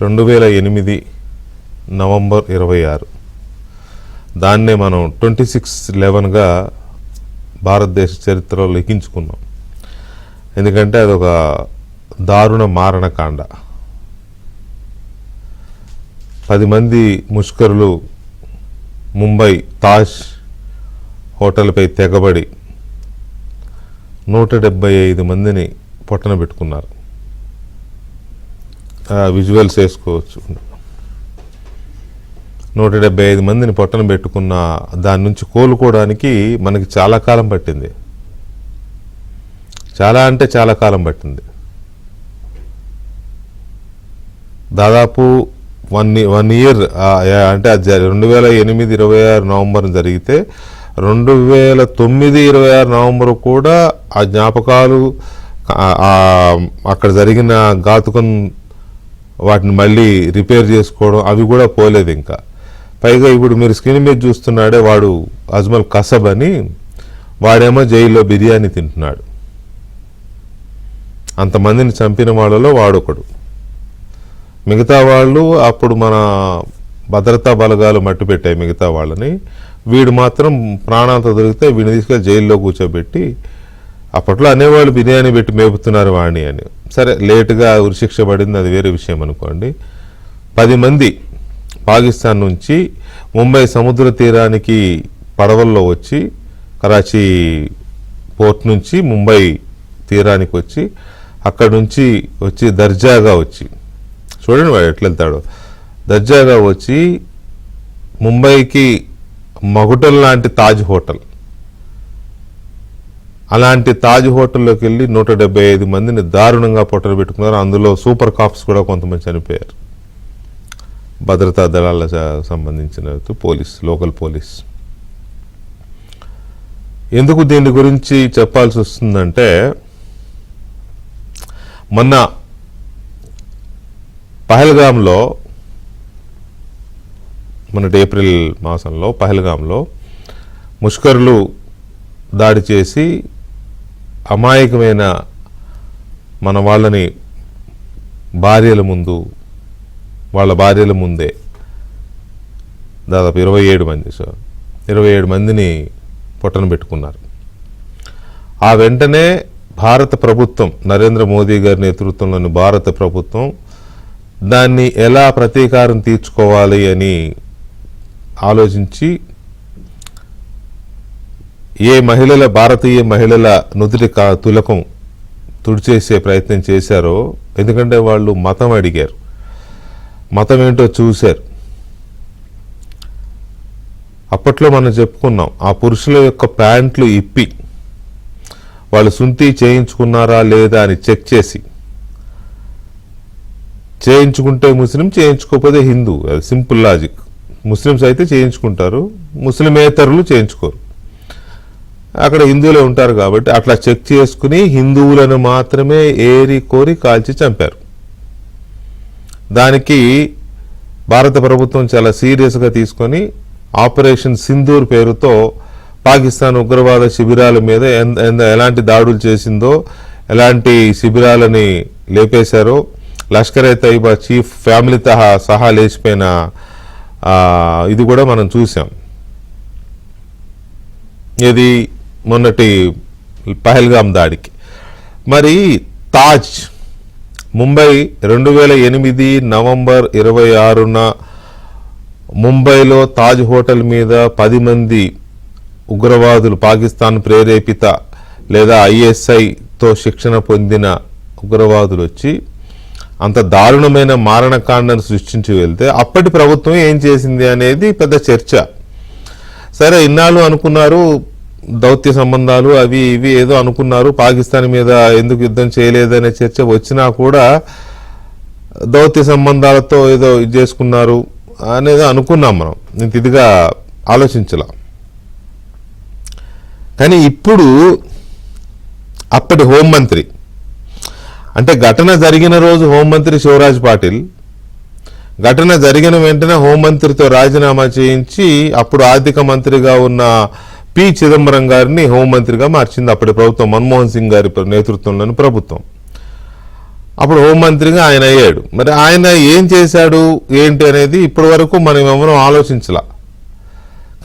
2008 November 26. దాన్నే మనం 26/11గా భారతదేశ చరిత్రలో లిఖించుకున్నాం. ఎందుకంటే అదొక దారుణ మారణకాండ. 10 మంది ముష్కరులు ముంబై తాజ్ హోటల్పై తెగబడి 175 మందిని పొట్టన పెట్టుకున్నారు. విజువల్స్ వేసుకోవచ్చు. 175 మందిని పొట్టన పెట్టుకున్న దాని నుంచి కోలుకోవడానికి మనకి చాలా కాలం పట్టింది. చాలా అంటే చాలా కాలం పట్టింది. దాదాపు 1 ఇయర్. అంటే 2008 26 నవంబర్ జరిగితే 2009 26 నవంబర్ కూడా ఆ జ్ఞాపకాలు, అక్కడ జరిగిన ఘాతుకం వాటిని మళ్ళీ రిపేర్ చేసుకోవడం అవి కూడా పోలేదు ఇంకా. పైగా ఇప్పుడు మీరు స్క్రీన్ మీద చూస్తున్నాడే వాడు అజ్మల్ కసబ్ అని, వాడేమో జైల్లో బిర్యానీ తింటున్నాడు. అంతమందిని చంపిన వాళ్ళలో వాడొకడు. మిగతా వాళ్ళు అప్పుడు మన భద్రతా బలగాలు మట్టు పెట్టాయి మిగతా వాళ్ళని. వీడు మాత్రం ప్రాణాలతో దొరికితే వీడిని తీసుకెళ్ళి జైల్లో కూర్చోబెట్టి, అప్పట్లో అనేవాళ్ళు బిర్యానీ పెట్టి మేపుతున్నారు వాణి అని. సరే, లేటుగా ఉరిశిక్ష పడింది, అది వేరే విషయం అనుకోండి. 10 మంది పాకిస్తాన్ నుంచి ముంబై సముద్ర తీరానికి పడవల్లో వచ్చి, కరాచీ పోర్ట్ నుంచి ముంబై తీరానికి వచ్చి, అక్కడ నుంచి వచ్చి దర్జాగా వచ్చి, చూడండి వాడు ఎట్లా వెళ్తాడు, దర్జాగా వచ్చి ముంబైకి మగుటల్ లాంటి తాజ్ హోటల్, అలాంటి తాజ్ హోటల్లోకి వెళ్ళి 175 మందిని దారుణంగా పొట్టలు పెట్టుకున్నారు. అందులో సూపర్ కాప్స్ కూడా కొంతమంది చనిపోయారు. భద్రతా దళాల సంబంధించిన పోలీస్, లోకల్ పోలీస్. ఎందుకు దీని గురించి చెప్పాల్సి వస్తుందంటే, మొన్న పహల్గామ్లో, మొన్నటి ఏప్రిల్ మాసంలో పహల్గామ్లో ముష్కరులు దాడి చేసి అమాయకమైన మన వాళ్ళని వాళ్ళ భార్యల ముందే దాదాపు 27 మందిని పొట్టన పెట్టుకున్నారు. ఆ వెంటనే భారత ప్రభుత్వం, నరేంద్ర మోదీ గారి నేతృత్వంలోని భారత ప్రభుత్వం దాన్ని ఎలా ప్రతీకారం తీర్చుకోవాలి అని ఆలోచించి భారతీయ మహిళల నుదుటి తిలకం తుడిచేసే ప్రయత్నం చేశారో, ఎందుకంటే వాళ్ళు మతం అడిగారు, మతం ఏంటో చూశారు. అప్పట్లో మనం చెప్పుకున్నాం, ఆ పురుషుల యొక్క ప్యాంట్లు ఇప్పి వాళ్ళు సుంతి చేయించుకున్నారా లేదా అని చెక్ చేసి, చేయించుకుంటే ముస్లిం, చేయించుకోకపోతే హిందూ. అది సింపుల్ లాజిక్. ముస్లిమ్స్ అయితే చేయించుకుంటారు, ముస్లిమేతరులు చేయించుకోరు. అక్కడ హిందువులే ఉంటారు కాబట్టి అట్లా చెక్ చేసుకుని హిందువులను మాత్రమే ఏరి కోరి కాల్చి చంపారు. దానికి భారత ప్రభుత్వం చాలా సీరియస్గా తీసుకొని ఆపరేషన్ సింధూర్ పేరుతో పాకిస్తాన్ ఉగ్రవాద శిబిరాల మీద ఎలాంటి దాడులు చేసిందో, ఎలాంటి శిబిరాలని లేపేశారో, లష్కర్-ఏ తైబా చీఫ్ ఫ్యామిలీతో సహా లేచిపోయిన ఇది కూడా మనం చూసాం. ఇది మొన్నటి పహల్గామ్ దాడికి. మరి తాజ్ ముంబై 2008 నవంబర్ 26న ముంబైలో తాజ్ హోటల్ మీద 10 మంది ఉగ్రవాదులు, పాకిస్తాన్ ప్రేరేపిత లేదా ISIతో శిక్షణ పొందిన ఉగ్రవాదులు వచ్చి అంత దారుణమైన మారణకాండను సృష్టించి వెళ్తే అప్పటి ప్రభుత్వం ఏం చేసింది అనేది పెద్ద చర్చ. సరే, ఇన్నాళ్ళు అనుకున్నారు దౌత్య సంబంధాలు అవి ఇవి ఏదో అనుకున్నారు, పాకిస్తాన్ మీద ఎందుకు యుద్ధం చేయలేదనే చర్చ వచ్చినా కూడా దౌత్య సంబంధాలతో ఏదో ఇది చేసుకున్నారు అనేది అనుకున్నాం మనం. ఇంత ఇదిగా ఆలోచించలా. కానీ ఇప్పుడు అప్పటి హోంమంత్రి, అంటే ఘటన జరిగిన రోజు హోంమంత్రి శివరాజ్ పాటిల్, ఘటన జరిగిన వెంటనే హోంమంత్రితో రాజీనామా చేయించి అప్పుడు ఆర్థిక మంత్రిగా ఉన్న పి చిదంబరం గారిని హోంమంత్రిగా మార్చింది అప్పటి ప్రభుత్వం, మన్మోహన్ సింగ్ గారి నేతృత్వంలోని ప్రభుత్వం. అప్పుడు హోంమంత్రిగా ఆయన అయ్యాడు. మరి ఆయన ఏం చేశాడు ఏంటి అనేది ఇప్పటి వరకు మనం ఎవరూ ఆలోచించలా.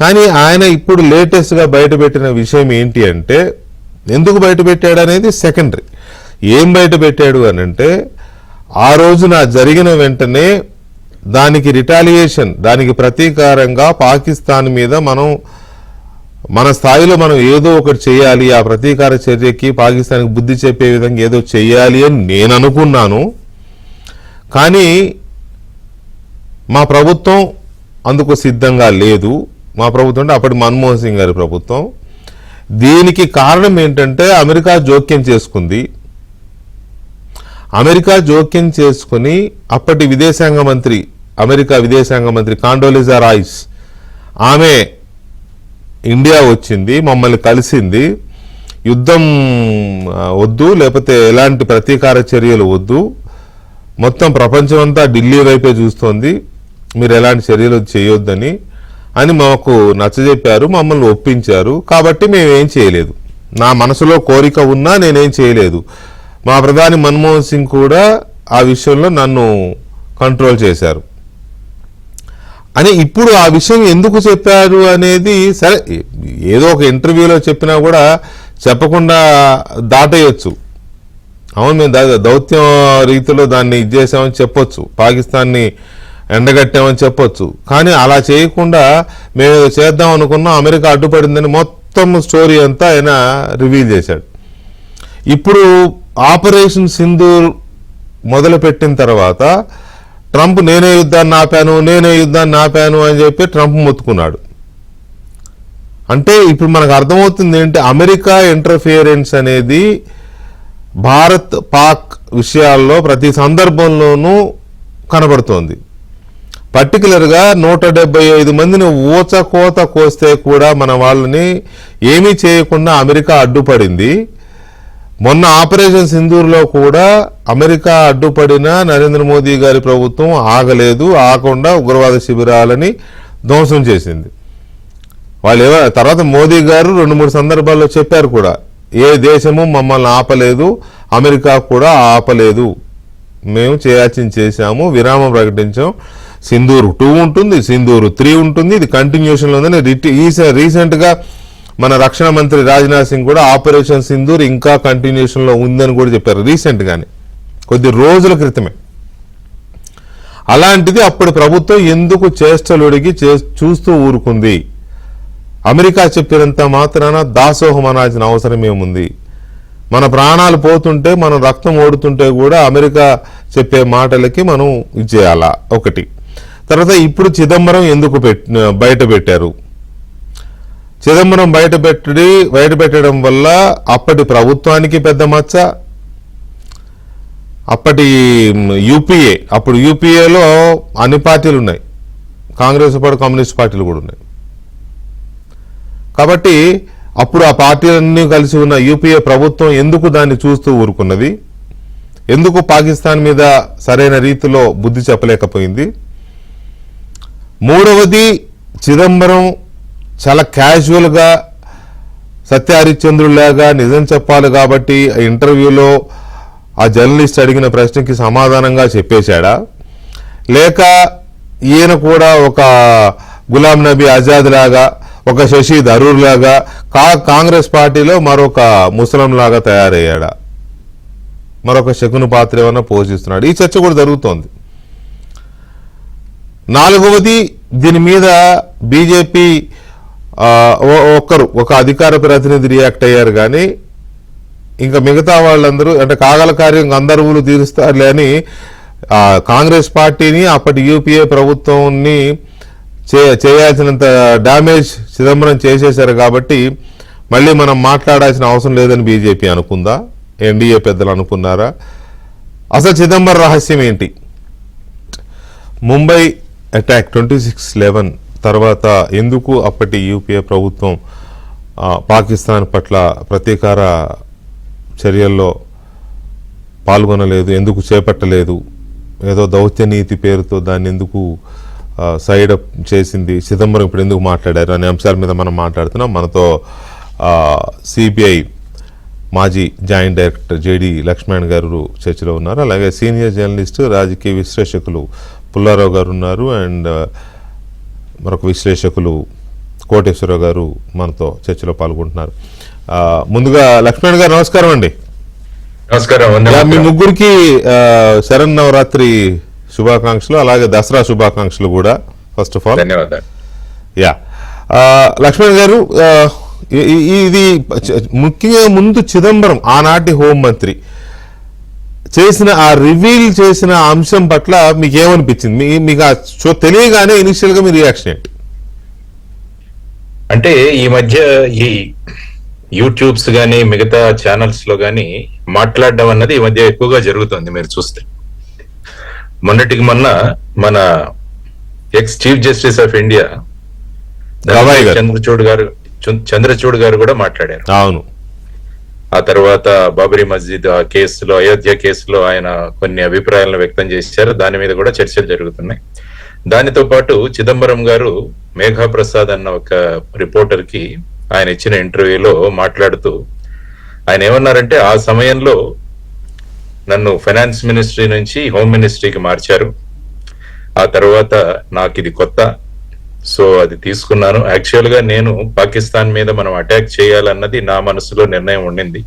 కానీ ఆయన ఇప్పుడు లేటెస్ట్గా బయటపెట్టిన విషయం ఏంటి అంటే, ఎందుకు బయటపెట్టాడు అనేది సెకండరీ. ఏం బయటపెట్టాడు అని అంటే, ఆ రోజున జరిగిన వెంటనే దానికి రిటాలియేషన్, దానికి ప్రతీకారంగా పాకిస్తాన్ మీద మనం మన స్థాయిలో మనం ఏదో ఒకటి చేయాలి, ఆ ప్రతీకార చర్యకి పాకిస్తాన్కి బుద్ధి చెప్పే విధంగా ఏదో చేయాలి అని నేను అనుకున్నాను. కానీ మా ప్రభుత్వం అందుకు సిద్ధంగా లేదు. మా ప్రభుత్వం అంటే అప్పటి మన్మోహన్ సింగ్ గారి ప్రభుత్వం. దీనికి కారణం ఏంటంటే అమెరికా జోక్యం చేసుకుంది. అమెరికా జోక్యం చేసుకుని అప్పటి విదేశాంగ మంత్రి, అమెరికా విదేశాంగ మంత్రి కాండోలిజా రైస్, ఆమె ఇండియా వచ్చింది, మమ్మల్ని కలిసింది. యుద్ధం వద్దు, లేకపోతే ఎలాంటి ప్రతీకార చర్యలు వద్దు, మొత్తం ప్రపంచం అంతా ఢిల్లీ వైపే చూస్తోంది, మీరు ఎలాంటి చర్యలు చేయొద్దని అని మాకు నచ్చజెప్పారు, మమ్మల్ని ఒప్పించారు. కాబట్టి మేమేం చేయలేదు. నా మనసులో కోరిక ఉన్నా నేనేం చేయలేదు. మా ప్రధాని మన్మోహన్ సింగ్ కూడా ఆ విషయంలో నన్ను కంట్రోల్ చేశారు అని. ఇప్పుడు ఆ విషయం ఎందుకు చెప్పారు అనేది సరే, ఏదో ఒక ఇంటర్వ్యూలో చెప్పినా కూడా చెప్పకుండా దాటేయచ్చు. అవును, మేము దౌత్యం రీతిలో దాన్ని ఇది చేసామని చెప్పొచ్చు, పాకిస్తాన్ని ఎండగట్టామని చెప్పొచ్చు. కానీ అలా చేయకుండా మేము చేద్దాం అనుకున్నాం, అమెరికా అడ్డుపడిందని మొత్తం స్టోరీ అంతా ఆయన రివీల్ చేశాడు. ఇప్పుడు ఆపరేషన్ సింధూర్ మొదలుపెట్టిన తర్వాత ట్రంప్ నేనే యుద్ధాన్ని ఆపాను అని చెప్పి ట్రంప్ మొత్తుకున్నాడు. అంటే ఇప్పుడు మనకు అర్థమవుతుంది ఏంటి, అమెరికా ఇంటర్ఫియరెన్స్ అనేది భారత్ పాక్ విషయాల్లో ప్రతి సందర్భంలోనూ కనబడుతోంది. పర్టికులర్గా 175 మందిని ఊచకోత కోస్తే కూడా మన వాళ్ళని ఏమీ చేయకుండా అమెరికా అడ్డుపడింది. మొన్న ఆపరేషన్ సింధూర్లో కూడా అమెరికా అడ్డుపడిన నరేంద్ర మోదీ గారి ప్రభుత్వం ఆగలేదు, ఆగకుండా ఉగ్రవాద శిబిరాలని ధ్వంసం చేసింది. వాళ్ళు తర్వాత మోదీ గారు 2-3 సందర్భాల్లో చెప్పారు కూడా, ఏ దేశము మమ్మల్ని ఆపలేదు, అమెరికా కూడా ఆపలేదు, మేము చేయాల్సింది చేశాము, విరామం ప్రకటించాం. సింధూర్ 2 ఉంటుంది, సింధూర్ 3 ఉంటుంది, ఇది కంటిన్యూషన్లో ఉందని రీసెంట్గా మన రక్షణ మంత్రి రాజ్నాథ్ సింగ్ కూడా ఆపరేషన్ సింధూర్ ఇంకా కంటిన్యూషన్లో ఉందని కూడా చెప్పారు రీసెంట్గానే, కొద్ది రోజుల క్రితమే. అలాంటిది అప్పుడు ప్రభుత్వం ఎందుకు చేష్టలుడిగి చూస్తూ ఊరుకుంది? అమెరికా చెప్పినంత మాత్రాన దాసోహం అనాల్సిన అవసరం ఏముంది? మన ప్రాణాలు పోతుంటే, మన రక్తం ఓడుతుంటే కూడా అమెరికా చెప్పే మాటలకి మనం ఇచ్చేయాలా? ఒకటి. తర్వాత ఇప్పుడు చిదంబరం ఎందుకు బయట పెట్టారు? చిదంబరం బయటపెట్టడం వల్ల అప్పటి ప్రభుత్వానికి పెద్ద మచ్చ. అప్పటి యూపీఏ, అప్పుడు యూపీఏలో అన్ని పార్టీలు ఉన్నాయి, కాంగ్రెస్ పాటు కమ్యూనిస్ట్ పార్టీలు కూడా ఉన్నాయి. కాబట్టి అప్పుడు ఆ పార్టీలన్నీ కలిసి ఉన్న యూపీఏ ప్రభుత్వం ఎందుకు దాన్ని చూస్తూ ఊరుకున్నది? ఎందుకు పాకిస్తాన్ మీద సరైన రీతిలో బుద్ధి చెప్పలేకపోయింది? మూడవది, చిదంబరం చాలా క్యాజువల్గా సత్య హరిశ్చంద్రులాగా నిజం చెప్పాలి కాబట్టి ఇంటర్వ్యూలో ఆ జర్నలిస్ట్ అడిగిన ప్రశ్నకి సమాధానంగా చెప్పేశాడా, లేక ఈయన కూడా ఒక గులాం నబీ ఆజాద్ లాగా, ఒక శశి థరూర్ లాగా కాంగ్రెస్ పార్టీలో మరొక ముస్లిం లాగా తయారయ్యాడా, మరొక శకుని పాత్ర ఏమన్నా పోషిస్తున్నాడు? ఈ చర్చ కూడా జరుగుతోంది. నాలుగవది, దీని మీద బీజేపీ ఒక అధికార ప్రతినిధి రియాక్ట్ అయ్యారు, కానీ ఇంకా మిగతా వాళ్ళందరూ అంటే కాగల కార్యం గంధర్వులు తీరుస్తారులే అని కాంగ్రెస్ పార్టీని, అప్పటి యూపీఏ ప్రభుత్వాన్ని చేయాల్సినంత డ్యామేజ్ చిదంబరం చేసేశారు. కాబట్టి మళ్ళీ మనం మాట్లాడాల్సిన అవసరం లేదని బీజేపీ అనుకుందా? ఎన్డీఏ పెద్దలు అనుకున్నారా? అసలు చిదంబరం రహస్యం ఏంటి? ముంబై అటాక్ 26/11 తర్వాత ఎందుకు అప్పటి యూపీఏ ప్రభుత్వం పాకిస్తాన్ పట్ల ప్రతీకార చర్యల్లో పాల్గొనలేదు, ఎందుకు చేపట్టలేదు? ఏదో దౌత్య నీతి పేరుతో దాన్ని ఎందుకు సైడ్ అప్ చేసింది? చిదంబరం ఇప్పుడు ఎందుకు మాట్లాడారు అనే అంశాల మీద మనం మాట్లాడుతున్నాం. మనతో సిబిఐ మాజీ జాయింట్ డైరెక్టర్ జేడి లక్ష్మణ్ గారు చర్చలో ఉన్నారు. అలాగే సీనియర్ జర్నలిస్టు రాజకీయ విశ్లేషకులు పుల్లారావు గారు ఉన్నారు. అండ్ మరొక విశ్లేషకులు కోటేశ్వరరావు గారు మనతో చర్చలో పాల్గొంటున్నారు. ముందుగా లక్ష్మణ్ గారు నమస్కారం అండి. నమస్కారం. మీ ముగ్గురికి శరన్నవరాత్రి శుభాకాంక్షలు, అలాగే దసరా శుభాకాంక్షలు కూడా. ఫస్ట్ ఆఫ్ ఆల్ ధన్యవాదాలు. యా లక్ష్మణ్ గారు, ఇది ముఖ్యంగా ముందు చిదంబరం ఆనాటి హోంమంత్రి చేసిన ఆ రివీల్ చేసిన అంశం పట్ల మీకు ఏమనిపించింది? మీకు తెలియగానే ఇనిషియల్ గా మీ రియాక్షన్ ఏంటి? అంటే ఈ మధ్య ఈ యూట్యూబ్స్ గానీ మిగతా ఛానల్స్ లో గానీ మాట్లాడడం అన్నది ఈ మధ్య ఎక్కువగా జరుగుతుంది. మీరు చూస్తే మొన్నటికి మొన్న మన ex chief justice of India Chandrachud గారు కూడా మాట్లాడారు. అవును. ఆ తర్వాత బాబరీ మస్జిద్ ఆ కేసులో, అయోధ్య కేసులో ఆయన కొన్ని అభిప్రాయాలను వ్యక్తం చేశారు. దాని మీద కూడా చర్చలు జరుగుతున్నాయి. దానితో పాటు చిదంబరం గారు మేఘా ప్రసాద్ అన్న ఒక రిపోర్టర్ కి ఆయన ఇచ్చిన ఇంటర్వ్యూలో మాట్లాడుతూ ఆయన ఏమన్నారంటే, ఆ సమయంలో నన్ను ఫైనాన్స్ మినిస్ట్రీ నుంచి హోమ్ మినిస్ట్రీకి మార్చారు. ఆ తర్వాత నాకు ఇది కొత్త, సో అది తీసుకున్నాను. యాక్చువల్ గా నేను పాకిస్తాన్ మీద మనం అటాక్ చేయాలన్నది నా మనసులో నిర్ణయం ఉండింది.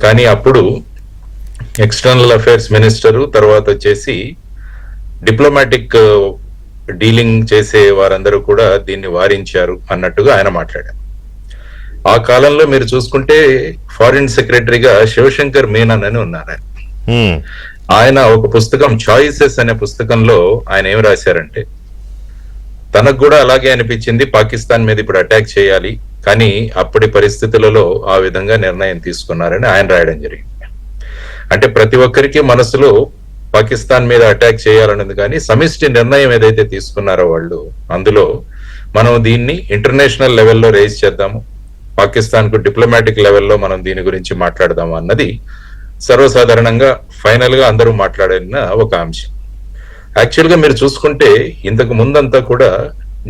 కానీ అప్పుడు ఎక్స్టర్నల్ అఫైర్స్ మినిస్టరు, తర్వాత వచ్చేసి డిప్లొమాటిక్ డీలింగ్ చేసే వారందరూ కూడా దీన్ని వారించారు అన్నట్టుగా ఆయన మాట్లాడారు. ఆ కాలంలో మీరు చూసుకుంటే ఫారిన్ సెక్రటరీగా శివశంకర్ మీనన్ అని ఉన్నారు. ఆయన ఒక పుస్తకం చాయిసెస్ అనే పుస్తకంలో ఆయన ఏం రాశారంటే, తనకు కూడా అలాగే అనిపించింది, పాకిస్తాన్ మీద ఇప్పుడు అటాక్ చేయాలి, కానీ అప్పటి పరిస్థితులలో ఆ విధంగా నిర్ణయం తీసుకున్నారని ఆయన రాయడం జరిగింది. అంటే ప్రతి ఒక్కరికి మనసులో పాకిస్తాన్ మీద అటాక్ చేయాలన్నది, కానీ సమిష్టి నిర్ణయం ఏదైతే తీసుకున్నారో వాళ్ళు, అందులో మనం దీన్ని ఇంటర్నేషనల్ లెవెల్లో రేజ్ చేద్దాము, పాకిస్తాన్ కు డిప్లొమాటిక్ లెవెల్లో మనం దీని గురించి మాట్లాడదాము అన్నది సర్వసాధారణంగా ఫైనల్ గా అందరూ మాట్లాడిన ఒక అంశం. యాక్చువల్ గా మీరు చూసుకుంటే ఇంతకు ముందంతా కూడా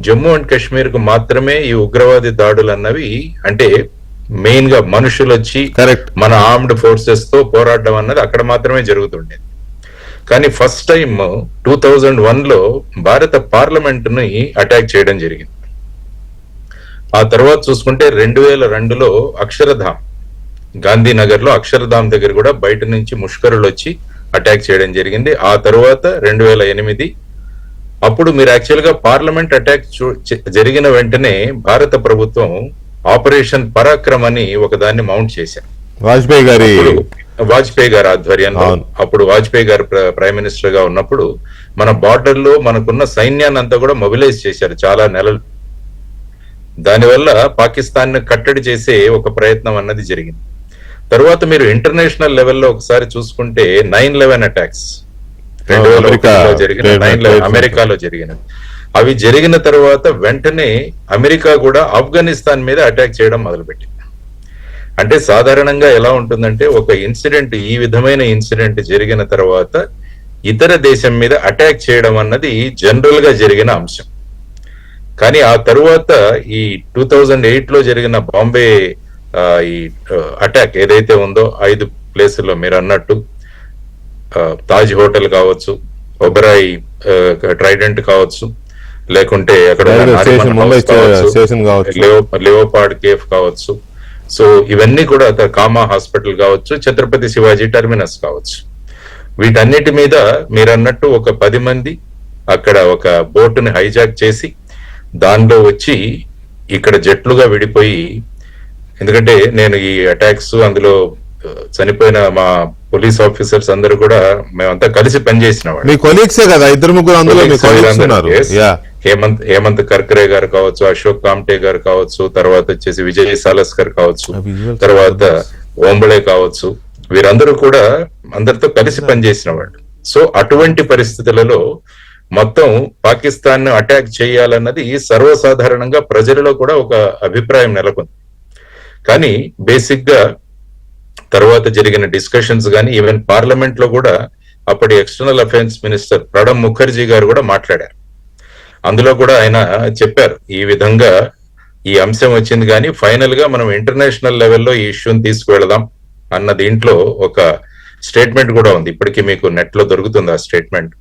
జమ్మూ అండ్ కాశ్మీర్ కు మాత్రమే ఈ ఉగ్రవాది దాడులు అన్నవి, అంటే మెయిన్ గా మనుషులు వచ్చి మన ఆర్మ్డ్ ఫోర్సెస్ తో పోరాడడం అన్నది అక్కడ మాత్రమే జరుగుతుండేది. కానీ ఫస్ట్ టైం 2001 లో భారత పార్లమెంట్ ని అటాక్ చేయడం జరిగింది. ఆ తర్వాత చూసుకుంటే 2002లో అక్షరధామ్, గాంధీనగర్ లో అక్షరధామ్ దగ్గర కూడా బయట నుంచి ముష్కరులు వచ్చి అటాక్ చేయడం జరిగింది. ఆ తర్వాత 2008 అప్పుడు మీరు యాక్చువల్ గా పార్లమెంట్ అటాక్ జరిగిన వెంటనే భారత ప్రభుత్వం ఆపరేషన్ పరాక్రమ్ అని ఒక దాన్ని మౌంట్ చేశారు వాజ్పేయి గారి ఆధ్వర్యంలో. అప్పుడు వాజ్పేయి గారు ప్రైమ్ మినిస్టర్ గా ఉన్నప్పుడు మన బార్డర్ లో మనకున్న సైన్యాన్ని అంతా కూడా మొబిలైజ్ చేశారు చాలా నెలలు. దానివల్ల పాకిస్తాన్ ని కట్టడి చేసే ఒక ప్రయత్నం అన్నది జరిగింది. తర్వాత మీరు ఇంటర్నేషనల్ లెవెల్లో ఒకసారి చూసుకుంటే 9/11 అటాక్స్ 2001లో జరిగిన 9/11 అమెరికాలో జరిగినది. అవి జరిగిన తర్వాత వెంటనే అమెరికా కూడా ఆఫ్ఘనిస్తాన్ మీద అటాక్ చేయడం మొదలుపెట్టింది. అంటే సాధారణంగా ఎలా ఉంటుందంటే, ఒక ఇన్సిడెంట్, ఈ విధమైన ఇన్సిడెంట్ జరిగిన తర్వాత ఇతర దేశం మీద అటాక్ చేయడం అన్నది జనరల్ గా జరిగిన అంశం. కానీ ఆ తరువాత ఈ 2008లో జరిగిన బాంబే ఈ అటాక్ ఏదైతే ఉందో 5 ప్లేసుల్లో మీరు అన్నట్టు తాజ్ హోటల్ కావచ్చు, ఒబరాయ్ ట్రైడెంట్ కావచ్చు, లేకుంటే అక్కడ లియోపార్డ్ కేఫ్ కావచ్చు, సో ఇవన్నీ కూడా కామా హాస్పిటల్ కావచ్చు, ఛత్రపతి శివాజీ టెర్మినస్ కావచ్చు, వీటన్నిటి మీద మీరు అన్నట్టు ఒక 10 మంది అక్కడ ఒక బోటుని హైజాక్ చేసి దానిలో వచ్చి ఇక్కడ జట్లుగా విడిపోయి, ఎందుకంటే నేను ఈ అటాక్స్ అందులో చనిపోయిన మా పోలీస్ ఆఫీసర్స్ అందరూ కూడా మేమంతా కలిసి పనిచేసిన హేమంత్ కర్కరే గారు కావచ్చు, అశోక్ కామ్టే గారు కావచ్చు, తర్వాత వచ్చేసి విజయ్ సాలస్కర్ కావచ్చు, తర్వాత ఓంబళే కావచ్చు, వీరందరూ కూడా అందరితో కలిసి పనిచేసిన వాళ్ళు. సో అటువంటి పరిస్థితులలో మొత్తం పాకిస్తాన్ ను అటాక్ చేయాలన్నది సర్వసాధారణంగా ప్రజలలో కూడా ఒక అభిప్రాయం నెలకొంది. కానీ బేసిక్ గా తర్వాత జరిగిన డిస్కషన్స్ కానీ, ఈవెన్ పార్లమెంట్ లో కూడా అప్పటి external affairs minister Pranab Mukherjee గారు కూడా మాట్లాడారు. అందులో కూడా ఆయన చెప్పారు, ఈ విధంగా ఈ అంశం వచ్చింది, కానీ ఫైనల్ గా మనం ఇంటర్నేషనల్ లెవెల్లో ఈ ఇష్యూని తీసుకువెళదాం, అన్న దీంట్లో ఒక స్టేట్మెంట్ కూడా ఉంది. ఇప్పటికీ మీకు నెట్ లో దొరుకుతుంది ఆ స్టేట్మెంట్.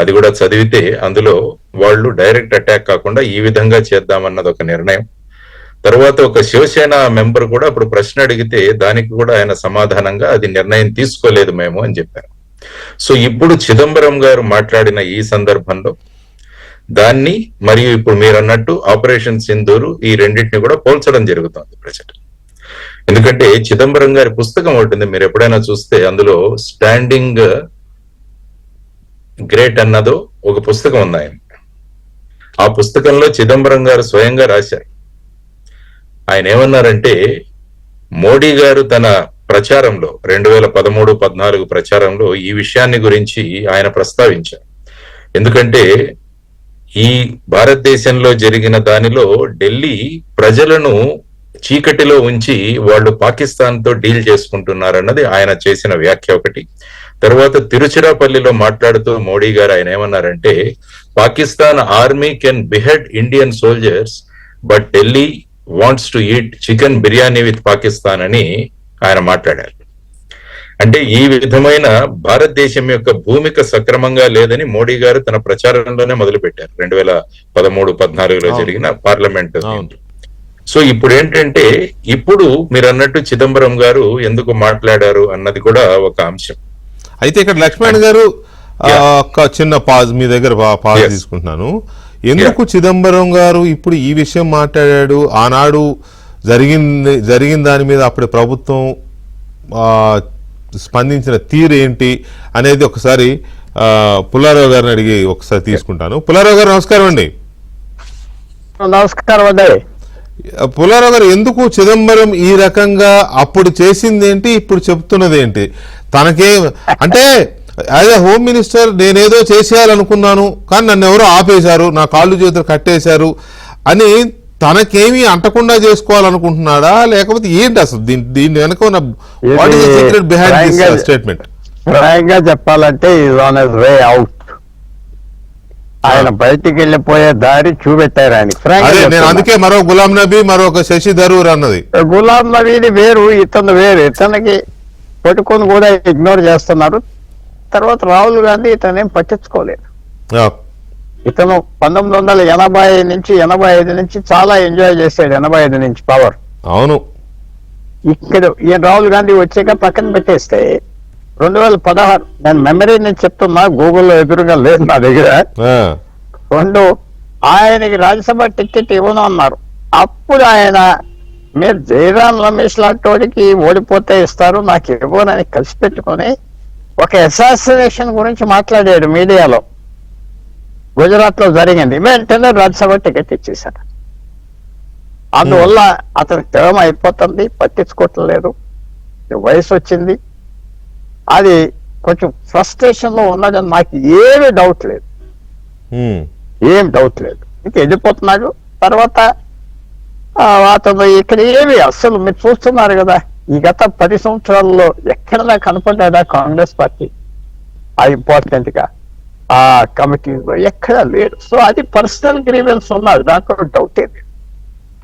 అది కూడా చదివితే అందులో వాళ్ళు డైరెక్ట్ అటాక్ కాకుండా ఈ విధంగా చేద్దామన్నది ఒక నిర్ణయం. తర్వాత ఒక శివసేన మెంబర్ కూడా అప్పుడు ప్రశ్న అడిగితే దానికి కూడా ఆయన సమాధానంగా అది నిర్ణయం తీసుకోలేదు మేము అని చెప్పారు. సో ఇప్పుడు చిదంబరం గారు మాట్లాడిన ఈ సందర్భంలో దాన్ని మరియు ఇప్పుడు మీరు అన్నట్టు ఆపరేషన్ సింధూరు ఈ రెండింటిని కూడా పోల్చడం జరుగుతుంది ప్రజలు. ఎందుకంటే చిదంబరం గారి పుస్తకం ఉంటుంది, మీరు ఎప్పుడైనా చూస్తే అందులో స్టాండింగ్ గ్రేట్ అన్నదో ఒక పుస్తకం ఉంది ఆయన. ఆ పుస్తకంలో చిదంబరం గారు స్వయంగా రాశారు. ఆయన ఏమన్నారంటే మోడీ గారు తన ప్రచారంలో 2013-14 ప్రచారంలో ఈ విషయాన్ని గురించి ఆయన ప్రస్తావించారు. ఎందుకంటే ఈ భారతదేశంలో జరిగిన దానిలో ఢిల్లీ ప్రజలను చీకటిలో ఉంచి వాళ్ళు పాకిస్తాన్ తో డీల్ చేసుకుంటున్నారన్నది ఆయన చేసిన వ్యాఖ్య ఒకటి. తర్వాత తిరుచిరాపల్లిలో మాట్లాడుతూ మోడీ గారు ఆయన ఏమన్నారంటే Pakistan army can behead Indian soldiers but Delhi wants to eat chicken biryani with Pakistan అని ఆయన మాట్లాడారు. అంటే ఈ విధమైన భారతదేశం యొక్క భూమిక సక్రమంగా లేదని మోడీ గారు తన ప్రచారంలోనే మొదలు పెట్టారు 2013-14లో జరిగిన పార్లమెంట్. సో ఇప్పుడు ఏంటంటే ఇప్పుడు మీరు అన్నట్టు చిదంబరం గారు ఎందుకు మాట్లాడారు అన్నది కూడా ఒక అంశం. అయితే ఇక్కడ లక్ష్మణ్ గారు ఒక చిన్న పాజ్ మీ దగ్గర పాజ్ తీసుకుంటున్నాను. ఎందుకు చిదంబరం గారు ఇప్పుడు ఈ విషయం మాట్లాడాడు? ఆనాడు జరిగిన దాని మీద అప్పుడు ప్రభుత్వం స్పందించిన తీరు ఏంటి అనేది ఒకసారి పుల్లారావు గారిని అడిగి ఒకసారి తీసుకుంటాను. పుల్లారావు గారు నమస్కారం అండి. నమస్కారం అండి. పుల్లారావు గారు, ఎందుకు చిదంబరం ఈ రకంగా అప్పుడు చేసింది ఏంటి, ఇప్పుడు చెప్తున్నది ఏంటి? తనకే అంటే యాజ్ ఎ హోమ్ మినిస్టర్ నేనేదో చేసేయాలనుకున్నాను కానీ నన్ను ఎవరో ఆపేశారు, నా కాళ్ళు చేతులు కట్టేశారు అని తనకేమీ అంటకుండా చేసుకోవాలనుకుంటున్నాడా లేకపోతే ఏంటి అసలు దీని వెనక ఉన్న what is the secret behind this statement? ఫ్రాంక్గా చెప్పాలంటే is on his way out. ఆయన బయటికి వెళ్ళిపోయే దారి చూపెట్టారు ఆయన. నేను అందుకే మరో గులాం నబీ మరొక శశి థరూర్ అన్నది. గులాం నబీని వేరు, ఇతను వేరు. ఇతనికి పట్టుకొని కూడా ఇగ్నోర్ చేస్తున్నారు. తర్వాత రాహుల్ గాంధీ ఇతనేం పట్టించుకోలేదు. ఇతను 1980 నుంచి 85 నుంచి చాలా ఎంజాయ్ చేశాడు. 85 నుంచి పవర్. అవును. ఇక్కడ ఈయన రాహుల్ గాంధీ వచ్చాక పక్కన పెట్టేస్తే 2016 నేను మెమరీ నుంచి చెప్తున్నా, గూగుల్లో ఎదురుగా లేదు నా దగ్గర. ఆయనకి రాజ్యసభ టికెట్ ఇవ్వను అన్నారు. అప్పుడు ఆయన మీరు జయరాం రమేష్ లాంటి ఓడిపోతే ఇస్తారు, నాకు ఇవ్వనని కలిసి పెట్టుకొని ఒక అసాసినేషన్ గురించి మాట్లాడాడు మీడియాలో. గుజరాత్ లో జరిగింది. వెంటనే రాజ్యసభ టికెట్ ఇచ్చేశారు. అందువల్ల అతని టర్మ్ అయిపోతుంది, పట్టించుకోవట్లేదు, వయసు వచ్చింది. అది కొంచెం ఫ్రస్ట్రేషన్ లో ఉన్నదని నాకు ఏమీ డౌట్ లేదు, ఏం డౌట్ లేదు. ఇంక వెళ్ళిపోతున్నాడు. తర్వాత అతను ఇక్కడ ఏమి అసలు మీరు చూస్తున్నారు కదా, ఈ గత 10 సంవత్సరాల్లో ఎక్కడైనా కనపడ్డా కాంగ్రెస్ పార్టీ ఆ ఇంపార్టెంట్ గా ఆ కమిటీలో ఎక్కడా లేడు. సో అది పర్సనల్ గ్రీవెన్స్ ఉన్నది, దాంట్లో డౌట్ లేదు,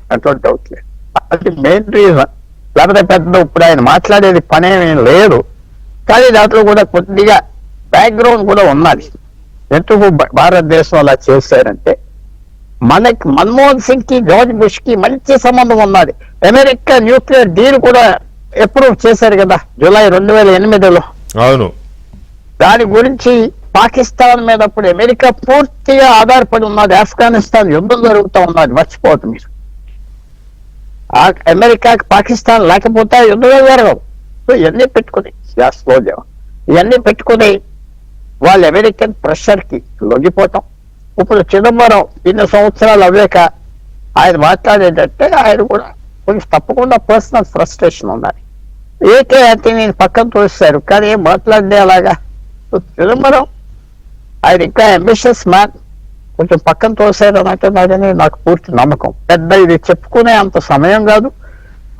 దాంట్లో డౌట్ లేదు. అది మెయిన్ రీజన్. లేకపోతే పెద్ద ఇప్పుడు ఆయన మాట్లాడేది పనేమీ లేదు, కానీ దాంట్లో కూడా కొద్దిగా బ్యాక్గ్రౌండ్ కూడా ఉన్నది. ఎందుకు భారతదేశం అలా చేశారంటే మనకి మన్మోహన్ సింగ్ కి జార్జ్ బుష్ కి మంచి సంబంధం ఉన్నది. అమెరికా న్యూక్లియర్ డీల్ కూడా అప్రూవ్ చేశారు కదా జూలై 2008లో. అవును. దాని గురించి పాకిస్తాన్ మీద అప్పుడు అమెరికా పూర్తిగా ఆధారపడి ఉన్నది. ఆఫ్ఘనిస్తాన్ యుద్ధం జరుగుతూ ఉన్నది, మర్చిపోవద్దు మీరు. అమెరికాకి పాకిస్తాన్ లేకపోతే యుద్ధమే జరగవు. సో ఇవన్నీ పెట్టుకుని ఇవన్నీ పెట్టుకుని వాళ్ళు అమెరికన్ ప్రెషర్ కి లొంగిపోతాం. ఇప్పుడు చిదంబరం 2 సంవత్సరాలు అవ్వాక ఆయన మాట్లాడేటంటే ఆయన కూడా కొంచెం తప్పకుండా పర్సనల్ ఫ్రస్ట్రేషన్ ఉన్నది. ఏకే అంటే నేను పక్కన తోస్తారు కానీ ఏం మాట్లాడే అలాగా. చిదంబరం ఆయన ఇంకా అంబిషియస్ మ్యాన్, కొంచెం పక్కన తోసారు అని అంటున్నాడని నాకు పూర్తి నమ్మకం. పెద్ద ఇది చెప్పుకునే అంత సమయం కాదు.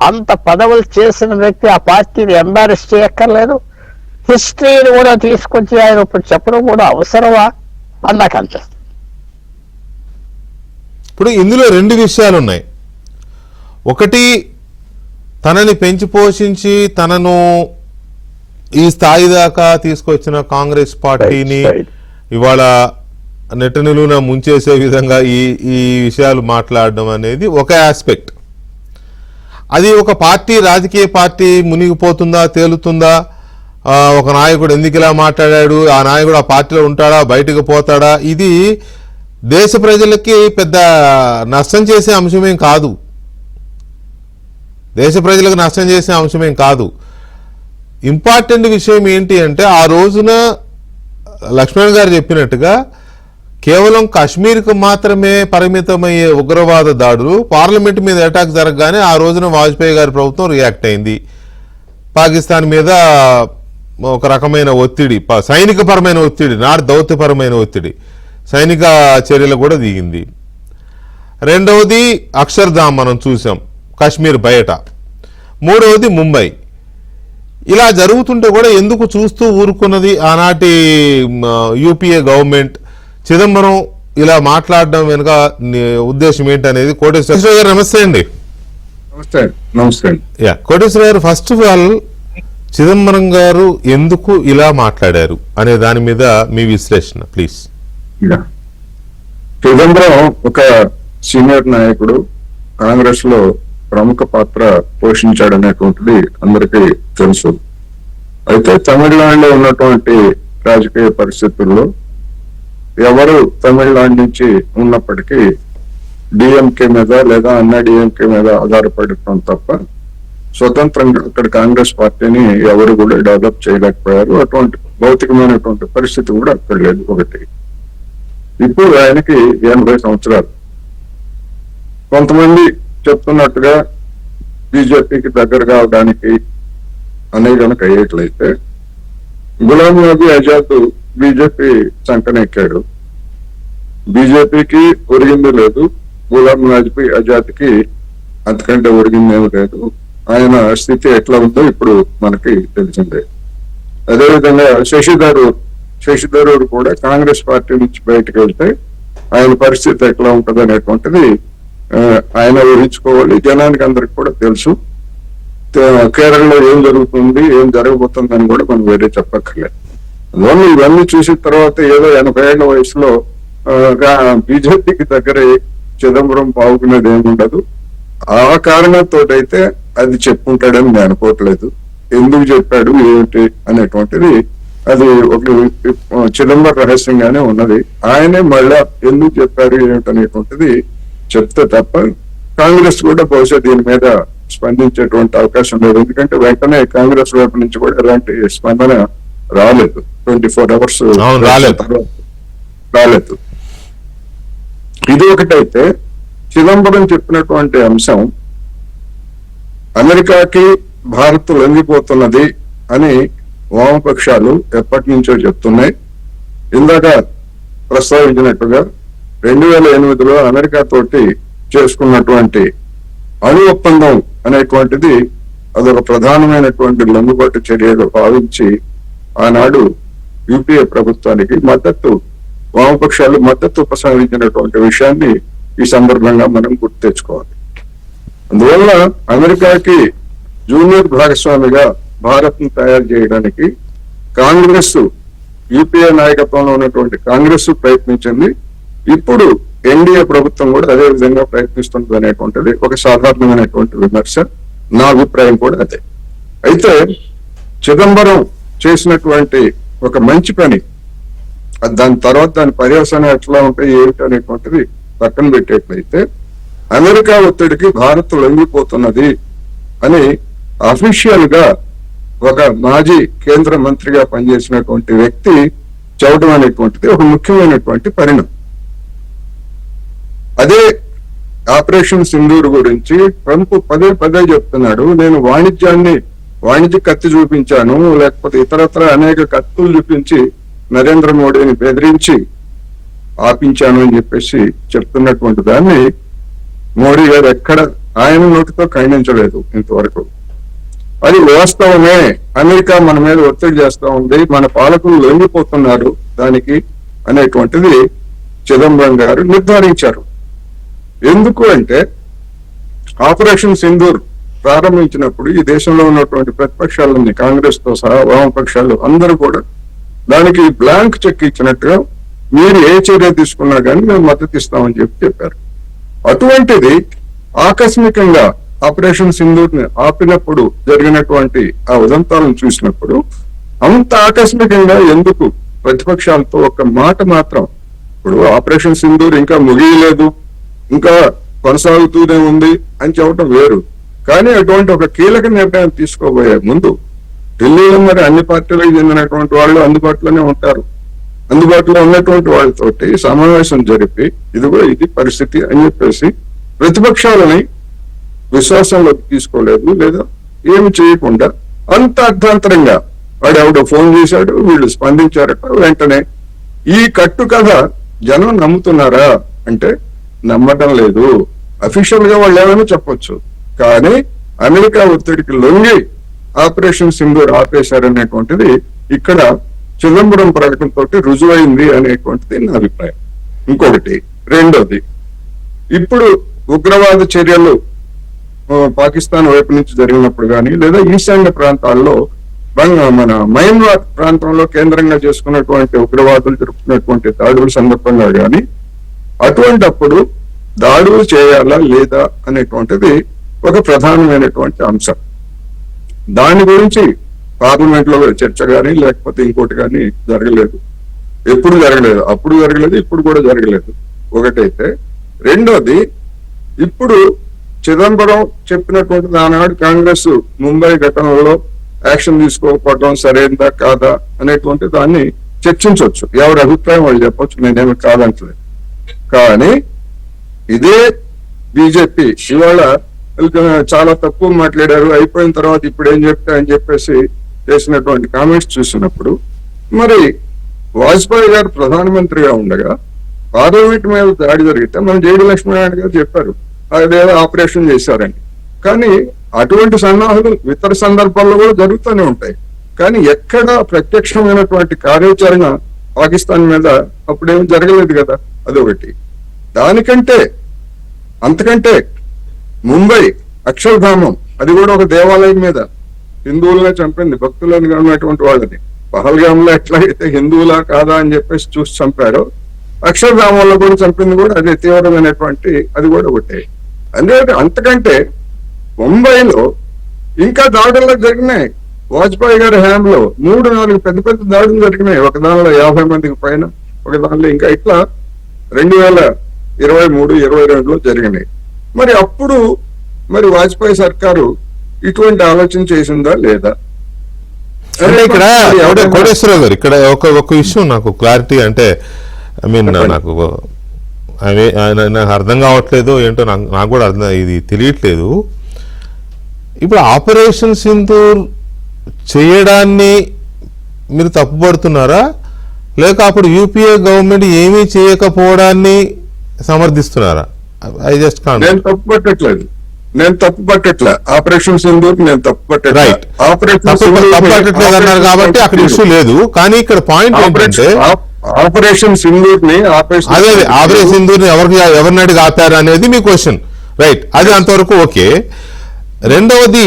అంత పదవులు చేసిన వ్యక్తి ఆ పార్టీని ఎంబారెస్ చేయక్కర్లేదు. హిస్టరీని కూడా తీసుకొచ్చి ఆయన ఇప్పుడు చెప్పడం కూడా అవసరమా అని నాకు అనిపిస్తుంది. ఇప్పుడు ఇందులో 2 విషయాలు ఉన్నాయి. ఒకటి, తనని పెంచి పోషించి తనను ఈ స్థాయి దాకా తీసుకొచ్చిన కాంగ్రెస్ పార్టీని Right. ఇవాళ నెట్టనిలున ముంచేసే విధంగా ఈ విషయాలు మాట్లాడడం అనేది ఒక ఆస్పెక్ట్. అది ఒక పార్టీ, రాజకీయ పార్టీ మునిగిపోతుందా, తేలుతుందా, ఒక నాయకుడు ఎందుకు ఇలా మాట్లాడాడు, ఆ నాయకుడు ఆ పార్టీలో ఉంటాడా, బయటకు పోతాడా, ఇది దేశ ప్రజలకి పెద్ద నష్టం చేసే అంశమేం కాదు. దేశ ప్రజలకు నష్టం చేసే అంశమేం కాదు. ఇంపార్టెంట్ విషయం ఏంటి అంటే, ఆ రోజున లక్ష్మణ్ గారు చెప్పినట్టుగా కేవలం కాశ్మీర్కు మాత్రమే పరిమితమయ్యే ఉగ్రవాద దాడులు పార్లమెంట్ మీద అటాక్ జరగగానే ఆ రోజున వాజ్పేయి గారి ప్రభుత్వం రియాక్ట్ అయింది. పాకిస్తాన్ మీద ఒక రకమైన ఒత్తిడి, సైనికపరమైన ఒత్తిడి, నాట్ దౌత్యపరమైన ఒత్తిడి, సైనిక చర్యలు కూడా దిగింది. రెండవది అక్షర్ధామ్ మనం చూసాం కాశ్మీర్ బయట. మూడవది ముంబై. ఇలా జరుగుతుంటే కూడా ఎందుకు చూస్తూ ఊరుకున్నది ఆనాటి యూపీఏ గవర్నమెంట్? చిదంబరం ఇలా మాట్లాడడం వెనుక ఉద్దేశం ఏంటనేది కోటేశ్వర గారు. నమస్తే అండి. నమస్తే. కోటేశ్వర గారు, ఫస్ట్ ఆఫ్ ఆల్ చిదంబరం గారు ఎందుకు ఇలా మాట్లాడారు అనే దాని మీద మీ విశ్లేషణ ప్లీజ్. చిదంబరం ఒక సీనియర్ నాయకుడు, కాంగ్రెస్ లో ప్రముఖ పాత్ర పోషించాడనేటువంటిది అందరికీ తెలుసు. అయితే తమిళనాడులో ఉన్నటువంటి రాజకీయ పరిస్థితుల్లో ఎవరు తమిళనాడు నుంచి ఉన్నప్పటికీ డిఎంకే మీద లేదా అన్నా డిఎంకే మీద ఆధారపడటం తప్ప స్వతంత్రంగా అక్కడ కాంగ్రెస్ పార్టీని ఎవరు కూడా డెవలప్ చేయలేకపోయారు. అటువంటి భౌతికమైనటువంటి పరిస్థితి కూడా అక్కడ లేదు. ఒకటి, ఇప్పుడు ఆయనకి 80 సంవత్సరాలు. కొంతమంది చెప్తున్నట్టుగా బీజేపీకి దగ్గర కావడానికి అనేది కనుక అయ్యేట్లయితే గులాం నబీ ఆజాద్ బీజేపీ సంకనెక్కాడు. బీజేపీకి ఒరిగింది లేదు, గులాం నబీ ఆజాద్కి అంతకంటే ఒరిగిందేమీ లేదు. ఆయన స్థితి ఎట్లా ఉందో ఇప్పుడు మనకి తెలిసిందే. అదేవిధంగా శశి థరూర్ కూడా కాంగ్రెస్ పార్టీ నుంచి బయటకు వెళ్తే ఆయన పరిస్థితి ఎట్లా ఉంటది అనేటువంటిది ఆయన ఊహించుకోవాలి. జనానికి అందరికి కూడా తెలుసు. కేరళలో ఏం జరుగుతుంది, ఏం జరగబోతుంది అని కూడా మనం వేరే చెప్పక్కర్లేదు. అందువల్ల ఇవన్నీ చూసిన తర్వాత ఏదో 80 ఏళ్ల వయసులో బీజేపీకి దగ్గర చిదంబరం పావుకునేది ఏముండదు. ఆ కారణంతో అయితే అది చెప్పుకుంటాడని నేను అనుకోవట్లేదు. ఎందుకు చెప్పాడు ఏమిటి అనేటువంటిది అది ఒక చిదంబరం రహస్యంగానే ఉన్నది. ఆయనే మళ్ళా ఎందుకు చెప్పారు ఏమిటనేటువంటిది చెప్తే తప్ప కాంగ్రెస్ కూడా బహుశా దీని మీద స్పందించేటువంటి అవకాశం లేదు. ఎందుకంటే వెంటనే కాంగ్రెస్ వైపు నుంచి కూడా ఎలాంటి స్పందన రాలేదు. 24 hours రాలేదు. ఇది ఒకటైతే చిదంబరం చెప్పినటువంటి అంశం అమెరికాకి భారత్ లొంగిపోతున్నది అని వామపక్షాలు ఎప్పటి నుంచో చెప్తున్నాయి. ఇందాక ప్రస్తావించినట్టుగా 2008లో అమెరికా తోటి చేసుకున్నటువంటి అణు ఒప్పందం అనేటువంటిది అదొక ప్రధానమైనటువంటి లొంగుబాటు చర్యగా భావించి ఆనాడు యూపీఏ ప్రభుత్వానికి వామపక్షాలు మద్దతు ఉపసంహరించినటువంటి విషయాన్ని ఈ సందర్భంగా మనం గుర్తు తెచ్చుకోవాలి. అందువల్ల అమెరికాకి జూనియర్ భాగస్వామిగా భారత్ ను తయారు చేయడానికి కాంగ్రెస్, యూపీఏ నాయకత్వంలో ఉన్నటువంటి కాంగ్రెస్ ప్రయత్నించింది. ఇప్పుడు ఎన్డీఏ ప్రభుత్వం కూడా అదే విధంగా ప్రయత్నిస్తుంది అనేటువంటిది ఒక సాధారణమైనటువంటి విమర్శ. నా అభిప్రాయం కూడా అదే. అయితే చిదంబరం చేసినటువంటి ఒక మంచి పని, దాని తర్వాత దాని పర్యవసానం ఎట్లా ఉంటాయి ఏమిటి అనేటువంటిది పక్కన పెట్టేట్లయితే అమెరికా ఒత్తిడికి భారత్ లొంగిపోతున్నది అని అఫీషియల్ గా ఒక మాజీ కేంద్ర మంత్రిగా పనిచేసినటువంటి వ్యక్తి చెప్పడం అనేటువంటిది ఒక ముఖ్యమైనటువంటి పరిణామం. అదే ఆపరేషన్ సింధూర్ గురించి ట్రంప్ పదే చెప్తున్నాడు, నేను వాణిజ్య కత్తి చూపించాను, లేకపోతే ఇతరత్ర అనేక కత్తులు చూపించి నరేంద్ర మోడీని బెదిరించి ఆపించాను అని చెప్పేసి చెప్తున్నటువంటి దాన్ని మోడీ గారు ఎక్కడ ఆయన నోటితో ఖండించలేదు ఇంతవరకు. అది వాస్తవమే, అమెరికా మన మీద ఒత్తిడి చేస్తా ఉంది, మన పాలకులు లొంగిపోతున్నారు దానికి అనేటువంటిది చిదంబరం గారు నిర్ధారించారు. ఎందుకు అంటే ఆపరేషన్ సింధూర్ ప్రారంభించినప్పుడు ఈ దేశంలో ఉన్నటువంటి ప్రతిపక్షాలన్నీ కాంగ్రెస్ తో సహా వామపక్షాలు అందరూ కూడా దానికి బ్లాంక్ చెక్ ఇచ్చినట్టుగా మీరు ఏ చర్య తీసుకున్నా కానీ మేము మద్దతు ఇస్తామని చెప్పారు. అటువంటిది ఆకస్మికంగా ఆపరేషన్ సింధూర్ ని ఆపినప్పుడు జరిగినటువంటి ఆ ఉదంతాలను చూసినప్పుడు అంత ఆకస్మికంగా ఎందుకు ప్రతిపక్షాలతో ఒక మాట మాత్రం, ఇప్పుడు ఆపరేషన్ సింధూర్ ఇంకా ముగియలేదు, ఇంకా కొనసాగుతూనే ఉంది అని చెప్పడం వేరు. కానీ అటువంటి ఒక కీలక నిర్ణయం తీసుకోబోయే ముందు ఢిల్లీలో మరి అన్ని పార్టీలకు చెందినటువంటి వాళ్ళు అందుబాటులోనే ఉంటారు. అందుబాటులో ఉన్నటువంటి వాళ్ళతోటి సమావేశం జరిపి ఇది పరిస్థితి అని చెప్పేసి ప్రతిపక్షాలని విశ్వాసంలోకి తీసుకోలేదు, లేదా ఏమి చేయకుండా అంత అర్థాంతరంగా వాడు ఎవడో ఫోన్ చేశాడు, వీళ్ళు స్పందించారట, వెంటనే ఈ కట్టు కథ జనం నమ్ముతున్నారా అంటే నమ్మటం లేదు. అఫీషియల్ గా వాళ్ళు ఏమైనా చెప్పొచ్చు, కానీ అమెరికా ఒత్తిడికి లొంగి ఆపరేషన్ సింధూర్ ఆపేశారనేటువంటిది ఇక్కడ చిదంబరం ప్రకటనతో రుజువైంది అనేటువంటిది నా అభిప్రాయం. ఇంకొకటి, రెండోది, ఇప్పుడు ఉగ్రవాద చర్యలు పాకిస్తాన్ వైపు నుంచి జరిగినప్పుడు కానీ లేదా ఈశాన్య ప్రాంతాల్లో మన మయన్మార్ ప్రాంతంలో కేంద్రంగా చేసుకున్నటువంటి ఉగ్రవాదులు జరుపుకున్నటువంటి దాడుల సందర్భంగా కానీ అటువంటప్పుడు దాడులు చేయాలా లేదా అనేటువంటిది ఒక ప్రధానమైనటువంటి అంశం. దాని గురించి పార్లమెంట్ లో చర్చ కానీ లేకపోతే ఇంకోటి కానీ జరగలేదు, ఎప్పుడు జరగలేదు, అప్పుడు జరగలేదు, ఇప్పుడు కూడా జరగలేదు. ఒకటైతే, రెండోది, ఇప్పుడు చిదంబరం చెప్పినటువంటి నానాడు కాంగ్రెస్ ముంబై ఘటనలో యాక్షన్ తీసుకోకపోవడం సరైనదా కాదా అనేటువంటి దాన్ని చర్చించవచ్చు, ఎవరి అభిప్రాయం వాళ్ళు చెప్పొచ్చు, నేనేమి కాదంటలేదు. కానీ ఇదే బీజేపీ ఇవాళ చాలా తక్కువ మాట్లాడారు, అయిపోయిన తర్వాత ఇప్పుడు ఏం చెప్తా అని చెప్పేసి చేసినటువంటి కామెంట్స్ చూసినప్పుడు, మరి వాజ్పేయి గారు ప్రధానమంత్రిగా ఉండగా పార్లమెంట్ మీద దాడి జరిగితే మన జేడి లక్ష్మీనారాయణ గారు చెప్పారు అదేదో ఆపరేషన్ చేశారని. కానీ అటువంటి సన్నాహాలు ఇతర సందర్భాల్లో కూడా జరుగుతూనే ఉంటాయి. కానీ ఎక్కడ ప్రత్యక్షమైనటువంటి కార్యాచరణ పాకిస్తాన్ మీద అప్పుడేమి జరగలేదు కదా, అదొకటి. దానికంటే అంతకంటే ముంబై అక్షరధామం, అది కూడా ఒక దేవాలయం మీద హిందువులనే చంపింది, భక్తులను ఉన్నటువంటి వాళ్ళని. పహల్గాంలో ఎట్లయితే హిందువులా కాదా అని చెప్పేసి చూసి చంపారో, అక్షరధామంలో కూడా చంపింది కూడా అదే తీవ్రమైనటువంటి, అది కూడా ఒకటే. అంతకంటే ముంబైలో ఇంకా దాడుల్లో జరిగినాయి. వాజ్పేయి గారి హయాంలో 3-4 పెద్ద పెద్ద దాడులు జరిగినాయి. ఒక దానిలో 50 మందికి పైన, ఒక దానిలో ఇంకా ఇట్లా 2023-22లో జరిగినాయి. మరి అప్పుడు మరి వాజ్పేయి సర్కారు ఇటువంటి ఆలోచన చేసిందా లేదా? అంటే ఇక్కడ కోటేశ్వరరావు గారు, ఇక్కడ ఒక విషయం నాకు క్లారిటీ, అంటే ఐ మీన్ నాకు అర్థం కావట్లేదు ఏంటో, నాకు కూడా ఇది తెలియట్లేదు. ఇప్పుడు ఆపరేషన్ సింధూర్ చేయడాన్ని మీరు తప్పుపడుతున్నారా, లేక అప్పుడు యూపీఏ గవర్నమెంట్ ఏమీ చేయకపోవడాన్ని సమర్థిస్తున్నారా? నేను తప్పు పట్టట్లే ఆపరేషన్ సింధూర్, నేను తప్పు పట్టట్లేదు. తప్పట్లేదు అన్నారు కాబట్టి అక్కడ ఇష్యూ లేదు. కానీ ఇక్కడ పాయింట్ ఏంటంటే ఆపరేషన్ సింధూర్ ని ఆపరేషన్ సింధూర్ ని ఎవరిని అడిగి ఆపారు అనేది మీ క్వశ్చన్, రైట్? అది అంతవరకు ఓకే. రెండవది,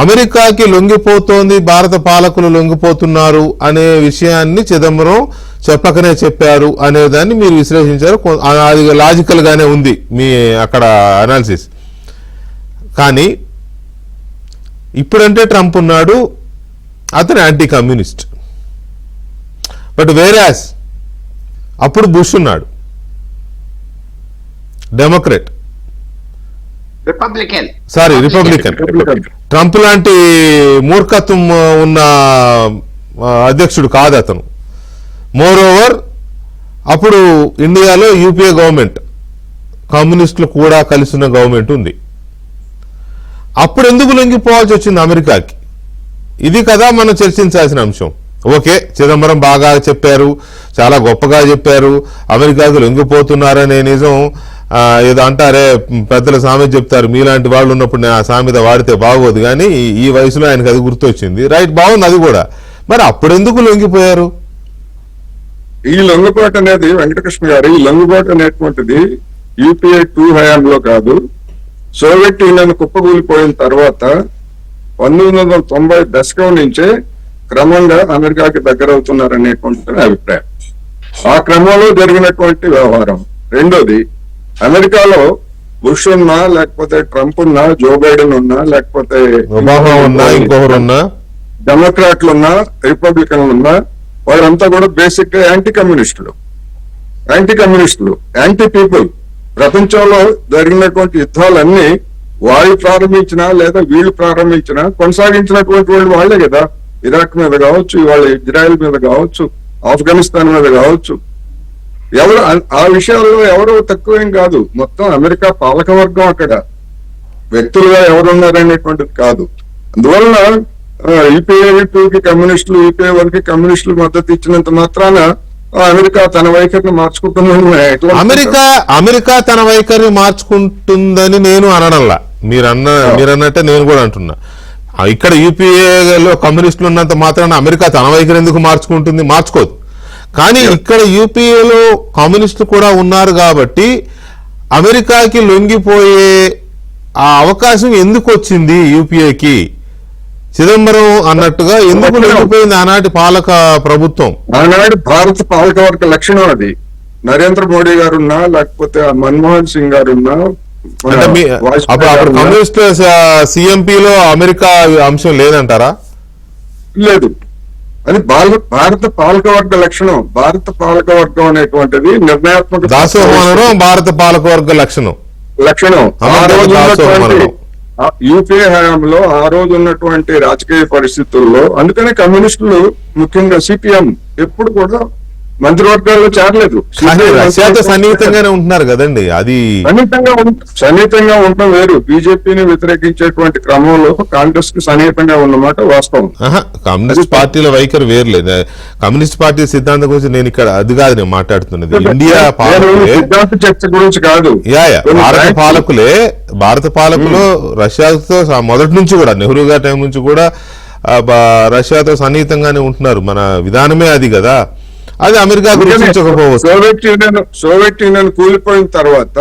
అమెరికాకి లొంగిపోతోంది, భారత పాలకులు లొంగిపోతున్నారు అనే విషయాన్ని చిదంబరం చెప్పకనే చెప్పారు అనే దాన్ని మీరు విశ్లేషించారు. అది లాజికల్ గానే ఉంది మీ అక్కడ అనాలిసిస్. కానీ ఇప్పుడంటే ట్రంప్ ఉన్నాడు, అతను యాంటీ కమ్యూనిస్ట్. బట్ వేరాస్ అప్పుడు బుష్ ఉన్నాడు, డెమోక్రాట్, రిపబ్లికన్. ట్రంప్ లాంటి మూర్ఖత్వం ఉన్న అధ్యక్షుడు కాదు అతను. మోర్ ఓవర్ అప్పుడు ఇండియాలో యూపీఏ గవర్నమెంట్, కమ్యూనిస్టులు కూడా కలిసిన గవర్నమెంట్ ఉంది. అప్పుడు ఎందుకు లొంగిపోవాల్సి వచ్చింది అమెరికాకి? ఇది కదా మనం చర్చించాల్సిన అంశం. ఓకే, చిదంబరం బాగా చెప్పారు, చాలా గొప్పగా చెప్పారు, అమెరికాకు లొంగిపోతున్నారనే నిజం ఏదో అంటారే పెద్దల సామెత చెప్తారు, మీలాంటి వాళ్ళు ఉన్నప్పుడు నేను ఆ సామెత వాడితే బాగోదు, కానీ ఈ వయసులో ఆయనకు అది గుర్తొచ్చింది, రైట్, బాగుంది అది కూడా. మరి అప్పుడెందుకు లొంగిపోయారు? ఈ లొంగుబాటు అనేది వెంకటకృష్ణ గారు, ఈ లొంగుబాటు అనేటువంటిది యూపీఏ 2 హయాంలో కాదు, సోవియట్ యూనియన్ కుప్పకూలిపోయిన తర్వాత 1990 దశకం నుంచే క్రమంగా అమెరికాకి దగ్గరవుతున్నారనేటువంటి అభిప్రాయం. ఆ క్రమంలో జరిగినటువంటి వ్యవహారం. రెండోది, అమెరికాలో బుష్ ఉన్నా, లేకపోతే ట్రంప్ ఉన్నా, జో బైడెన్ ఉన్నా, లేకపోతే ఒబామా ఉన్నా, ఇంకొకరున్నా, డెమోక్రాట్లు ఉన్నా, రిపబ్లికన్లు ఉన్నా, వాళ్ళంతా కూడా బేసిక్ గా యాంటీ కమ్యూనిస్టులు, యాంటీ పీపుల్. ప్రపంచంలో జరిగినటువంటి యుద్ధాలన్నీ వాళ్ళు ప్రారంభించినా లేదా వీళ్ళు ప్రారంభించినా కొనసాగించినటువంటి వాళ్ళు వాళ్లే కదా. ఇరాక్ మీద కావచ్చు, ఇవాళ ఇజ్రాయెల్ మీద కావచ్చు, ఆఫ్ఘనిస్తాన్ మీద కావచ్చు. ఎవరు ఆ విషయాల్లో ఎవరు తక్కువేం కాదు. మొత్తం అమెరికా పాలకవర్గం అక్కడ వ్యక్తులుగా ఎవరున్నారనేటువంటిది కాదు. అందువలన యూపీఏ 2కి కమ్యూనిస్టులు, యూపీఏ 1కి కమ్యూనిస్టులు మద్దతు ఇచ్చినంత మాత్రాన అమెరికా తన వైఖరిని మార్చుకుంటుందని అమెరికా తన వైఖరిని మార్చుకుంటుందని నేను అనడంలా. మీరన్నట్టే నేను కూడా అంటున్నా. ఇక్కడ యూపీఏలో కమ్యూనిస్టులు ఉన్నంత మాత్రాన అమెరికా తన వైఖరి ఎందుకు మార్చుకుంటుంది? మార్చుకోదు. కానీ ఇక్కడ యూపీఏలో కమ్యూనిస్టులు కూడా ఉన్నారు కాబట్టి అమెరికాకి లొంగిపోయే ఆ అవకాశం ఎందుకు వచ్చింది యూపీఏకి? చిదంబరం అన్నట్టుగా ఎందుకు లొంగిపోయింది ఆనాటి పాలక ప్రభుత్వం? ఆనాడు భారత పాలకవర్గ లక్షణం అది. నరేంద్ర మోడీ గారున్నా, లేకపోతే మన్మోహన్ సింగ్ గారున్నా, అప్పుడు కమ్యూనిస్ట్ సిఎంపిలో అమెరికా అంశం లేదంటారా? లేదు. అది భారత పాలకవర్గ లక్షణం. భారత పాలకవర్గం అనేటువంటిది నిర్ణయాత్మక దాసోహనం భారత పాలకవర్గ లక్షణం. యూపీఏ హయాంలో ఆ రోజు ఉన్నటువంటి రాజకీయ పరిస్థితుల్లో అందుకనే కమ్యూనిస్టులు, ముఖ్యంగా సిపిఎం ఎప్పుడు కూడా మంత్రివర్గాల్లో చేరలేదు. రష్యాతో సన్నిహితంగానే ఉంటున్నారు కదండి. అది సన్నిహితంగా ఉండటం వేరు. బీజేపీని వ్యతిరేకించేటువంటి క్రమంలో కాంగ్రెస్ కు సన్నిహితంగా ఉన్నమాట వాస్తవం. కమ్యూనిస్ట్ పార్టీల వైఖరి వేర్లేదు. కమ్యూనిస్ట్ పార్టీ సిద్ధాంతం గురించి నేను ఇక్కడ అది కాదు నేను మాట్లాడుతున్నది. ఇండియా సిద్ధాంత చర్చ గురించి కాదు. భారత పాలకులు రష్యాతో మొదటి నుంచి కూడా, నెహ్రూ గారి టైం నుంచి కూడా రష్యాతో సన్నిహితంగానే ఉంటున్నారు. మన విధానమే అది కదా. అది అమెరికా సోవియట్ యూనియన్ కూలిపోయిన తర్వాత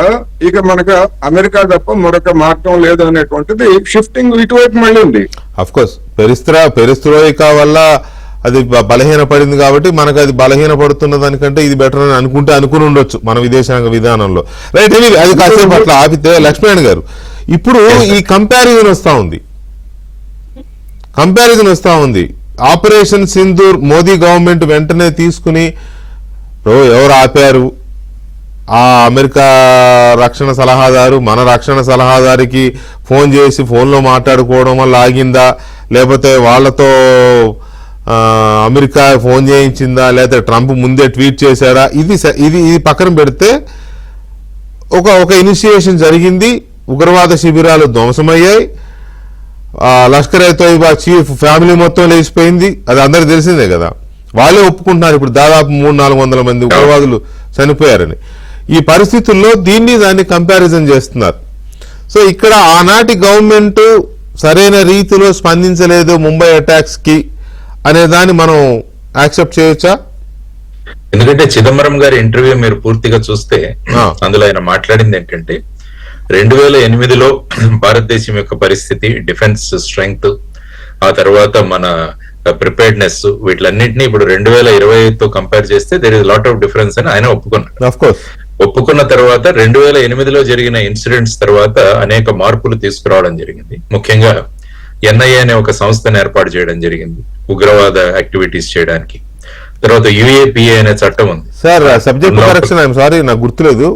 ఇక మనకు అమెరికా తప్ప మరొక మార్గం లేదు అనేటువంటిది షిఫ్టింగ్ ఇటువైపు మళ్ళీ ఉంది. అఫ్ కోర్స్ పెరిస్ట్రోయికా వల్ల అది బలహీనపడింది కాబట్టి మనకు అది బలహీనపడుతున్న దానికంటే ఇది బెటర్ అని అనుకుని ఉండొచ్చు మన విదేశాంగ విధానంలో. రైట్, అది కాసేపు అట్లా ఆపితే లక్ష్మణ్ గారు, ఇప్పుడు ఈ కంపారిజన్ వస్తా ఉంది. ఆపరేషన్ సింధూర్ మోదీ గవర్నమెంట్ వెంటనే తీసుకుని ఎవరు ఆపారు? ఆ అమెరికా రక్షణ సలహాదారు మన రక్షణ సలహాదారికి ఫోన్ చేసి ఫోన్లో మాట్లాడుకోవడం వల్ల ఆగిందా, లేకపోతే వాళ్ళతో అమెరికా ఫోన్ చేయించిందా, లేకపోతే ట్రంప్ ముందే ట్వీట్ చేశాడా? ఇది పక్కన పెడితే ఒక ఇనిషియేషన్ జరిగింది. ఉగ్రవాద శిబిరాలు ధ్వంసమయ్యాయి. లష్కర్-ఏ తోయిబా చీఫ్ ఫ్యామిలీ మొత్తం లేచిపోయింది. అది అందరికి తెలిసిందే కదా. వాళ్ళే ఒప్పుకుంటున్నారు ఇప్పుడు దాదాపు 300-400 మంది ఉగ్రవాదులు చనిపోయారని. ఈ పరిస్థితుల్లో దాన్ని కంపారిజన్ చేస్తున్నారు. సో ఇక్కడ ఆనాటి గవర్నమెంట్ సరైన రీతిలో స్పందించలేదు ముంబై అటాక్స్ కి అనే దాన్ని మనం యాక్సెప్ట్ చేయొచ్చా? ఎందుకంటే చిదంబరం గారి ఇంటర్వ్యూ మీరు పూర్తిగా చూస్తే అందులో ఆయన మాట్లాడింది ఏంటంటే 2008లో భారతదేశం యొక్క పరిస్థితి, డిఫెన్స్ స్ట్రెంగ్త్, ఆ తర్వాత మన ప్రిపేర్డ్నెస్, వీటిలన్నింటినీ ఇప్పుడు 2020తో కంపేర్ చేస్తే there is lot of difference అని ఆయన ఒప్పుకున్నారు. ఒప్పుకున్న తర్వాత 2008లో జరిగిన ఇన్సిడెంట్స్ తర్వాత అనేక మార్పులు తీసుకురావడం జరిగింది. ముఖ్యంగా ఎన్ఐఏ అనే ఒక సంస్థను ఏర్పాటు చేయడం జరిగింది ఉగ్రవాద యాక్టివిటీస్ చేయడానికి. తర్వాత యుఏపిఏ అనే చట్టం ఉంది. Sir subject correction, I'm sorry నాకు గుర్తులేదు.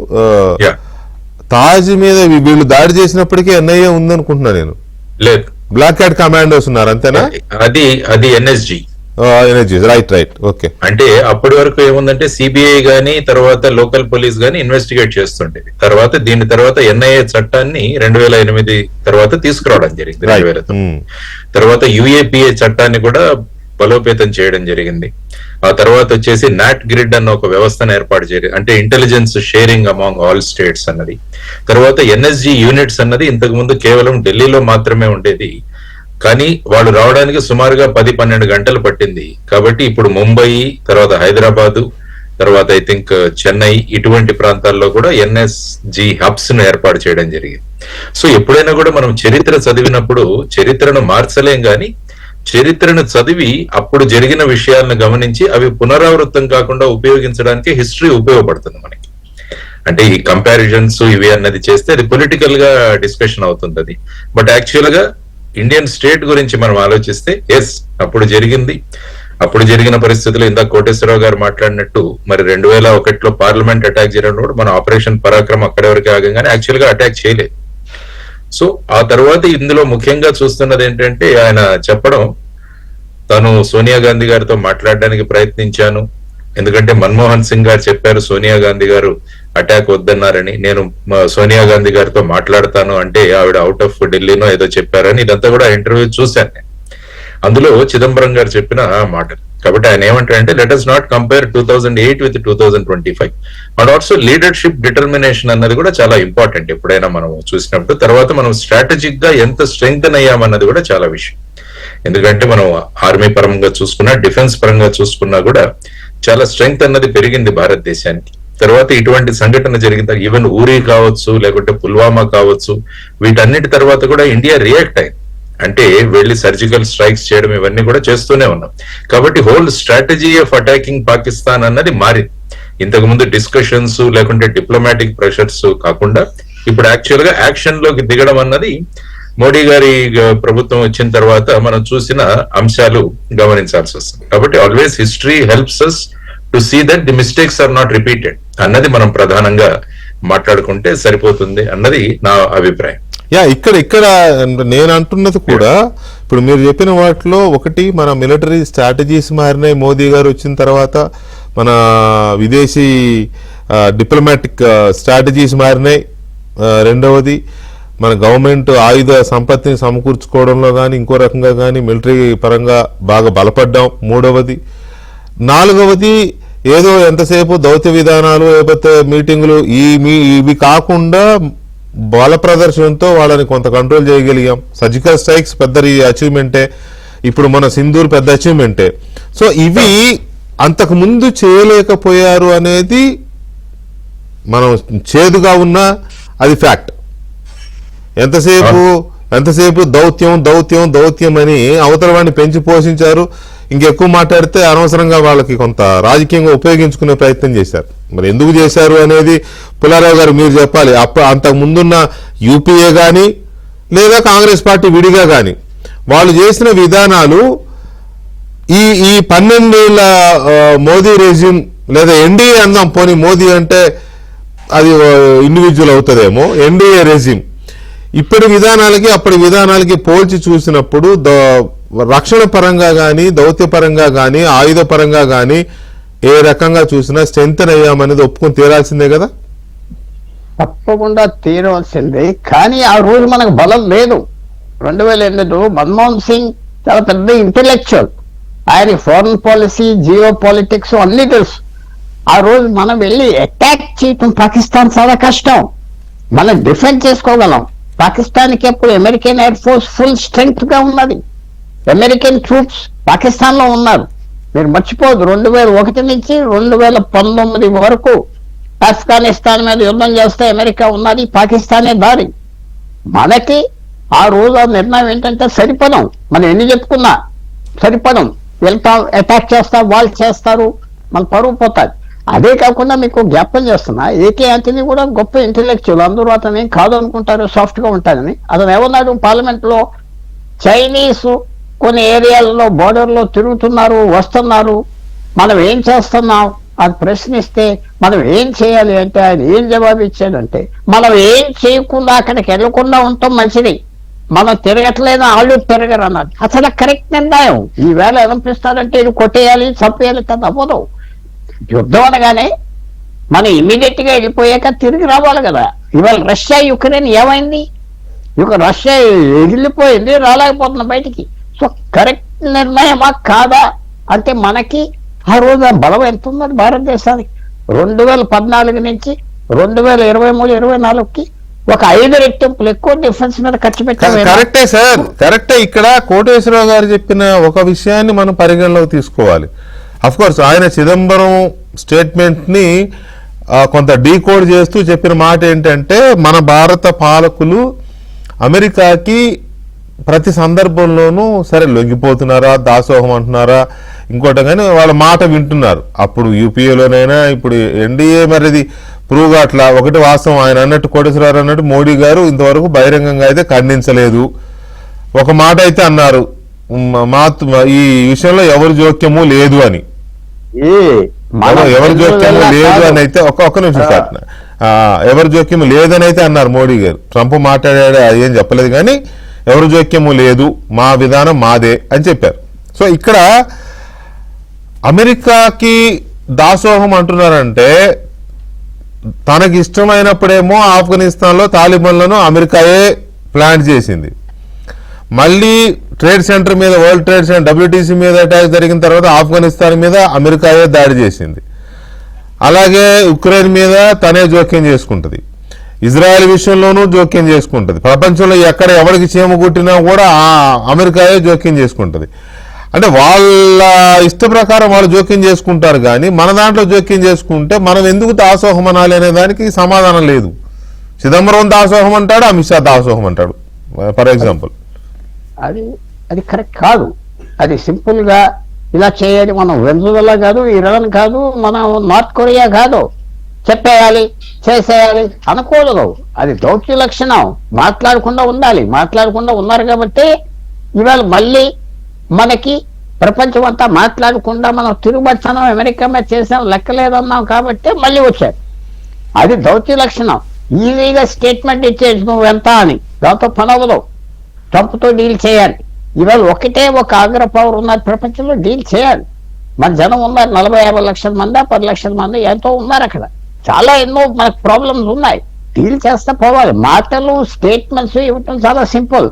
తాజ్ మీద వీళ్ళు దాడి చేసినప్పటికీ ఎన్ఐఏ ఉందనుకుంటున్నా నేను. లేదు, బ్లాక్ క్యాట్ కమాండోస్ ఉన్నారు అంతేనా? అది ఎన్ఎస్జి. Right, okay. అంటే అప్పటి వరకు ఏముందంటే సిబిఐ గానీ తర్వాత లోకల్ పోలీస్ గానీ ఇన్వెస్టిగేట్ చేస్తుండేది. దీని తర్వాత ఎన్ఐఏ చట్టాన్ని 2008 తర్వాత తీసుకురావడం జరిగింది. 2009 తర్వాత యుఏపిఏ చట్టాన్ని కూడా బలోపేతం చేయడం జరిగింది. ఆ తర్వాత వచ్చేసి నాట్ గ్రిడ్ అన్న ఒక వ్యవస్థను ఏర్పాటు చేయడం, అంటే intelligence sharing among all states అన్నది. తర్వాత ఎన్ఎస్జి యూనిట్స్ అన్నది ఇంతకు ముందు కేవలం ఢిల్లీలో మాత్రమే ఉండేది, కానీ వాళ్ళు రావడానికి సుమారుగా 10-12 గంటలు పట్టింది. కాబట్టి ఇప్పుడు ముంబై, తర్వాత హైదరాబాదు, తర్వాత ఐ థింక్ చెన్నై, ఇటువంటి ప్రాంతాల్లో కూడా ఎన్ఎస్జి హబ్స్ ను ఏర్పాటు చేయడం జరిగింది. సో ఎప్పుడైనా కూడా మనం చరిత్ర చదివినప్పుడు చరిత్రను మార్చలేం గాని చరిత్రను చదివి అప్పుడు జరిగిన విషయాలను గమనించి అవి పునరావృతం కాకుండా ఉపయోగించడానికి హిస్టరీ ఉపయోగపడుతుంది మనకి. అంటే ఈ కంపారిజన్స్ ఇవి అన్నది చేస్తే అది పొలిటికల్ గా డిస్కషన్ అవుతుంది అది. బట్ యాక్చువల్ గా ఇండియన్ స్టేట్ గురించి మనం ఆలోచిస్తే ఎస్ అప్పుడు జరిగిన పరిస్థితులు ఇందాక కోటేశ్వరరావు గారు మాట్లాడినట్టు మరి 2001లో పార్లమెంట్ అటాక్ జరిగినప్పుడు మన ఆపరేషన్ పరాక్రమ్ అక్కడి వరకు ఆగంగానే యాక్చువల్ గా అటాక్ చేయలేదు. సో ఆ తర్వాత ఇందులో ముఖ్యంగా చూస్తున్నది ఏంటంటే ఆయన చెప్పడం, తాను సోనియా గాంధీ గారితో మాట్లాడడానికి ప్రయత్నించాను, ఎందుకంటే మన్మోహన్ సింగ్ గారు చెప్పారు సోనియా గాంధీ గారు అటాక్ వద్దన్నారని, నేను సోనియా గాంధీ గారితో మాట్లాడతాను అంటే ఆవిడ అవుట్ ఆఫ్ ఢిల్లీనో ఏదో చెప్పారని. ఇదంతా కూడా ఇంటర్వ్యూ చూశాను నేను. అందులో చిదంబరం గారు చెప్పిన మాటలు. కాబట్టి ఆయన ఏమంటారంటే let us not compare 2008 with 2025 and also leadership determination అన్నది కూడా చాలా ఇంపార్టెంట్ ఎప్పుడైనా మనం చూసినప్పుడు. తర్వాత మనం స్ట్రాటజిక్ గా ఎంత స్ట్రెంగ్తన్ అయ్యామన్నది కూడా చాలా విషయం. ఎందుకంటే మనం ఆర్మీ పరంగా చూసుకున్నా డిఫెన్స్ పరంగా చూసుకున్నా కూడా చాలా స్ట్రెంగ్త్ అన్నది పెరిగింది భారతదేశానికి. తర్వాత ఇటువంటి సంఘటన జరిగిన ఈవెన్ ఊరి కావచ్చు లేకుంటే పుల్వామా కావచ్చు, వీటన్నిటి తర్వాత కూడా ఇండియా రియాక్ట్ అయింది. అంటే వెళ్లి సర్జికల్ స్ట్రైక్స్ చేయడం ఇవన్నీ కూడా చేస్తూనే ఉన్నాం. కాబట్టి whole strategy of attacking Pakistan అన్నది మారింది. ఇంతకు ముందు డిస్కషన్స్ లేకుంటే డిప్లొమాటిక్ ప్రెషర్స్ కాకుండా ఇప్పుడు యాక్చువల్ గా యాక్షన్ లోకి దిగడం అన్నది మోడీ గారి ప్రభుత్వం వచ్చిన తర్వాత మనం చూసిన అంశాలు గమనించాల్సి వస్తుంది. కాబట్టి always history helps us to see that the mistakes are not repeated అన్నది మనం ప్రధానంగా మాట్లాడుకుంటే సరిపోతుంది అన్నది నా అభిప్రాయం. ఇక్కడ నేను అంటున్నది కూడా ఇప్పుడు మీరు చెప్పిన వాటిలో ఒకటి, మన మిలిటరీ స్ట్రాటజీస్ మారినాయి మోదీ గారు వచ్చిన తర్వాత, మన విదేశీ డిప్లొమాటిక్ స్ట్రాటజీస్ మారినాయి. రెండవది మన గవర్నమెంట్ ఆయుధ సంపత్తిని సమకూర్చుకోవడంలో కానీ ఇంకో రకంగా కానీ మిలిటరీ పరంగా బాగా బలపడ్డాం. మూడవది, నాలుగవది ఏదో ఎంతసేపు దౌత్య విధానాలు లేకపోతే మీటింగులు ఇవి కాకుండా బల ప్రదర్శనతో వాళ్ళని కొంత కంట్రోల్ చేయగలిగాం. సర్జికల్ స్ట్రైక్స్ పెద్ద అచీవ్మెంటే, ఇప్పుడు మన సింధూర్ పెద్ద అచీవ్మెంటే. సో ఇవి అంతకు ముందు చేయలేకపోయారు అనేది మనం చేదుగా ఉన్నా అది ఫ్యాక్ట్. ఎంతసేపు దౌత్యం దౌత్యం దౌత్యం అని అవతల వాడిని పెంచి పోషించారు. ఇంకెక్కువ మాట్లాడితే అనవసరంగా వాళ్ళకి కొంత రాజకీయంగా ఉపయోగించుకునే ప్రయత్నం చేశారు. మరి ఎందుకు చేశారు అనేది పుల్లారావు గారు మీరు చెప్పాలి. అంతకు ముందున్న యూపీఏ కానీ లేదా కాంగ్రెస్ పార్టీ విడిగా కానీ వాళ్ళు చేసిన విధానాలు ఈ 12 ఏళ్ల మోదీ రెజ్యూమ్ లేదా ఎన్డీఏ అందాం, పోనీ మోదీ అంటే అది ఇండివిజువల్ అవుతుందేమో, ఎన్డీఏ రెజ్యూమ్ ఇప్పటి విధానాలకి అప్పటి విధానాలకి పోల్చి చూసినప్పుడు రక్షణ పరంగా కానీ దౌత్య పరంగా కానీ ఆయుధ పరంగా కానీ ఏ రకంగా చూసినా స్ట్రెంగ్తన్ అయ్యామనేది ఒప్పుకొని తీరాల్సిందే కదా. తప్పకుండా తీరవలసిందే. కానీ ఆ రోజు మనకు బలం లేదు. 2008 మన్మోహన్ సింగ్ చాలా పెద్ద ఇంటెలెక్చువల్, ఆయన ఫారెన్ పాలసీ జియో పాలిటిక్స్ అన్ని తెలుసు. ఆ రోజు మనం వెళ్ళి అటాక్ చేయటం పాకిస్తాన్ చాలా కష్టం. మనం డిఫెండ్ చేసుకోగలం. పాకిస్తాన్కి అప్పుడు American air force full strength గా ఉన్నది. అమెరికన్ ట్రూప్స్ పాకిస్తాన్ లో ఉన్నారు. మీరు మర్చిపోదు 2001 నుంచి 2019 వరకు ఆఫ్ఘనిస్తాన్ మీద యుద్ధం చేస్తే అమెరికా ఉన్నది, పాకిస్తానే దారి. మనకి ఆ రోజు ఆ నిర్ణయం ఏంటంటే సరిపడం, మనం ఎన్ని చెప్పుకున్నా సరిపడం, వెళ్తాం అటాక్ చేస్తాం, వాళ్ళు చేస్తారు, మన పరువు పోతాది. అదే కాకుండా మీకు జ్ఞాపకం చేస్తున్నా, ఏకే యాంటనీ కూడా గొప్ప ఇంటెలెక్చువల్, అందరూ అతను కాదు అనుకుంటారు సాఫ్ట్ గా ఉంటారని. అతను ఏమన్నాడు పార్లమెంట్ లో, చైనీస్ కొన్ని ఏరియాలలో బోర్డర్ లో తిరుగుతున్నారు, వస్తున్నారు, మనం ఏం చేస్తున్నాం అది ప్రశ్నిస్తే మనం ఏం చేయాలి అంటే ఆయన ఏం జవాబు ఇచ్చాడంటే, మనం ఏం చేయకుండా అక్కడికి వెళ్లకుండా ఉంటాం మంచిది, మనం తిరగట్లేదు వాళ్ళు తిరగరు అన్నది. అసలు కరెక్ట్ నిర్ణయం. ఈవేళ ఏమనిపిస్తారంటే ఇది కొట్టేయాలి చంపేయాలి కదా, అవ్వదు. యుద్ధం అనగానే మనం ఇమీడియట్ గా వెళ్ళిపోయాక తిరిగి రావాలి కదా. ఇవాళ రష్యా యుక్రెయిన్ ఏమైంది? రష్యా వెళ్ళిపోయింది, రాలేకపోతున్నా బయటికి. సో కరెక్ట్ నిర్ణయమా కాదా అంటే మనకి ఆ రోజు బలం ఎంత ఉన్నది భారతదేశానికి. 2014 నుంచి 2023-24కి ఒక 5 రెట్టింపులు ఎక్కువ డిఫెన్స్ మీద ఖర్చు పెట్టారు. కరెక్టే సార్, కరెక్టే. ఇక్కడ కోటేశ్వరరావు గారు చెప్పిన ఒక విషయాన్ని మనం పరిగణలోకి తీసుకోవాలి. అఫ్ కోర్స్ ఆయన చిదంబరం స్టేట్మెంట్ ని కొంత డీకోడ్ చేస్తూ చెప్పిన మాట ఏంటంటే, మన భారత పాలకులు అమెరికాకి ప్రతి సందర్భంలోనూ సరే లొంగిపోతున్నారా, దాసోహం అంటున్నారా, ఇంకోటి కానీ వాళ్ళ మాట వింటున్నారు. అప్పుడు యూపీఏలోనైనా ఇప్పుడు ఎన్డీఏ మరిది ప్రూవ్ అట్లా. ఒకటి వాస్తవం, ఆయన అన్నట్టు కోటేశ్వరరావు అన్నట్టు మోడీ గారు ఇంతవరకు బహిరంగంగా అయితే ఖండించలేదు. ఒక మాట అయితే అన్నారు, ఈ విషయంలో ఎవరి జోక్యము లేదు అని. ఎవరి జోక్యము లేదు అని అయితే ఒక్క నిమిషం సార్, ఎవరి జోక్యము లేదని అయితే అన్నారు మోడీ గారు. ట్రంప్ మాట్లాడాడు, అది ఏం చెప్పలేదు, కానీ ఎవరి జోక్యము లేదు, మా విధానం మాదే అని చెప్పారు. సో ఇక్కడ అమెరికాకి దాసోహం అంటున్నారంటే, తనకి ఇష్టమైనప్పుడేమో ఆఫ్ఘనిస్తాన్లో తాలిబాన్లను అమెరికాయే ప్లాన్ చేసింది. మళ్ళీ ట్రేడ్ సెంటర్ మీద, వరల్డ్ ట్రేడ్ సెంటర్ WTC మీద అటాక్ జరిగిన తర్వాత ఆఫ్ఘనిస్తాన్ మీద అమెరికాయే దాడి చేసింది. అలాగే ఉక్రెయిన్ మీద తనే జోక్యం చేసుకుంటుంది. ఇజ్రాయెల్ విషయంలోనూ జోక్యం చేసుకుంటుంది. ప్రపంచంలో ఎక్కడ ఎవరికి చీమ కుట్టినా కూడా అమెరికాయే జోక్యం చేసుకుంటుంది. అంటే వాళ్ళ ఇష్ట ప్రకారం వాళ్ళు జోక్యం చేసుకుంటారు, కానీ మన దాంట్లో జోక్యం చేసుకుంటే మనం ఎందుకు దాసోహం అనాలి అనే దానికి సమాధానం లేదు. చిదంబరం దాసోహం అంటాడు, అమిత్ షా దాసోహం అంటాడు, ఫర్ ఎగ్జాంపుల్. అది కరెక్ట్ కాదు. అది సింపుల్ గా ఇలా చేయాలి. మనం వెనుజులా కాదు, ఇరాన్ కాదు, మనం నార్త్ కొరియా కాదు, చెప్పేయాలి, చేసేయాలి అనకూడదు. అది దౌత్య లక్షణం. మాట్లాడకుండా ఉండాలి. మాట్లాడకుండా ఉన్నారు కాబట్టి ఇవాళ మళ్ళీ మనకి ప్రపంచం అంతా మాట్లాడకుండా మనం తిరుగుబడుతున్నాం, అమెరికా మీద చేసాం, లెక్కలేదన్నాం కాబట్టి మళ్ళీ వచ్చారు. అది దౌత్య లక్షణం. ఈజీగా స్టేట్మెంట్ ఇచ్చేసి నువ్వు ఎంత అని, దాంతో పని అవ్వదు. ట్రంప్తో డీల్ చేయాలి. ఇవాళ ఒకటే ఒక ఆగ్ర పవర్ ఉన్నది ప్రపంచంలో, డీల్ చేయాలి. మన జనం ఉన్నారు, 40-50 లక్షల మంది, 10 లక్షల మంది ఎంతో ఉన్నారు అక్కడ. చాలా ఎన్నో మనకు ప్రాబ్లమ్స్ ఉన్నాయి. డీల్ చేస్తే పోవాలి. మాటలు స్టేట్మెంట్స్ ఇవ్వటం చాలా సింపుల్.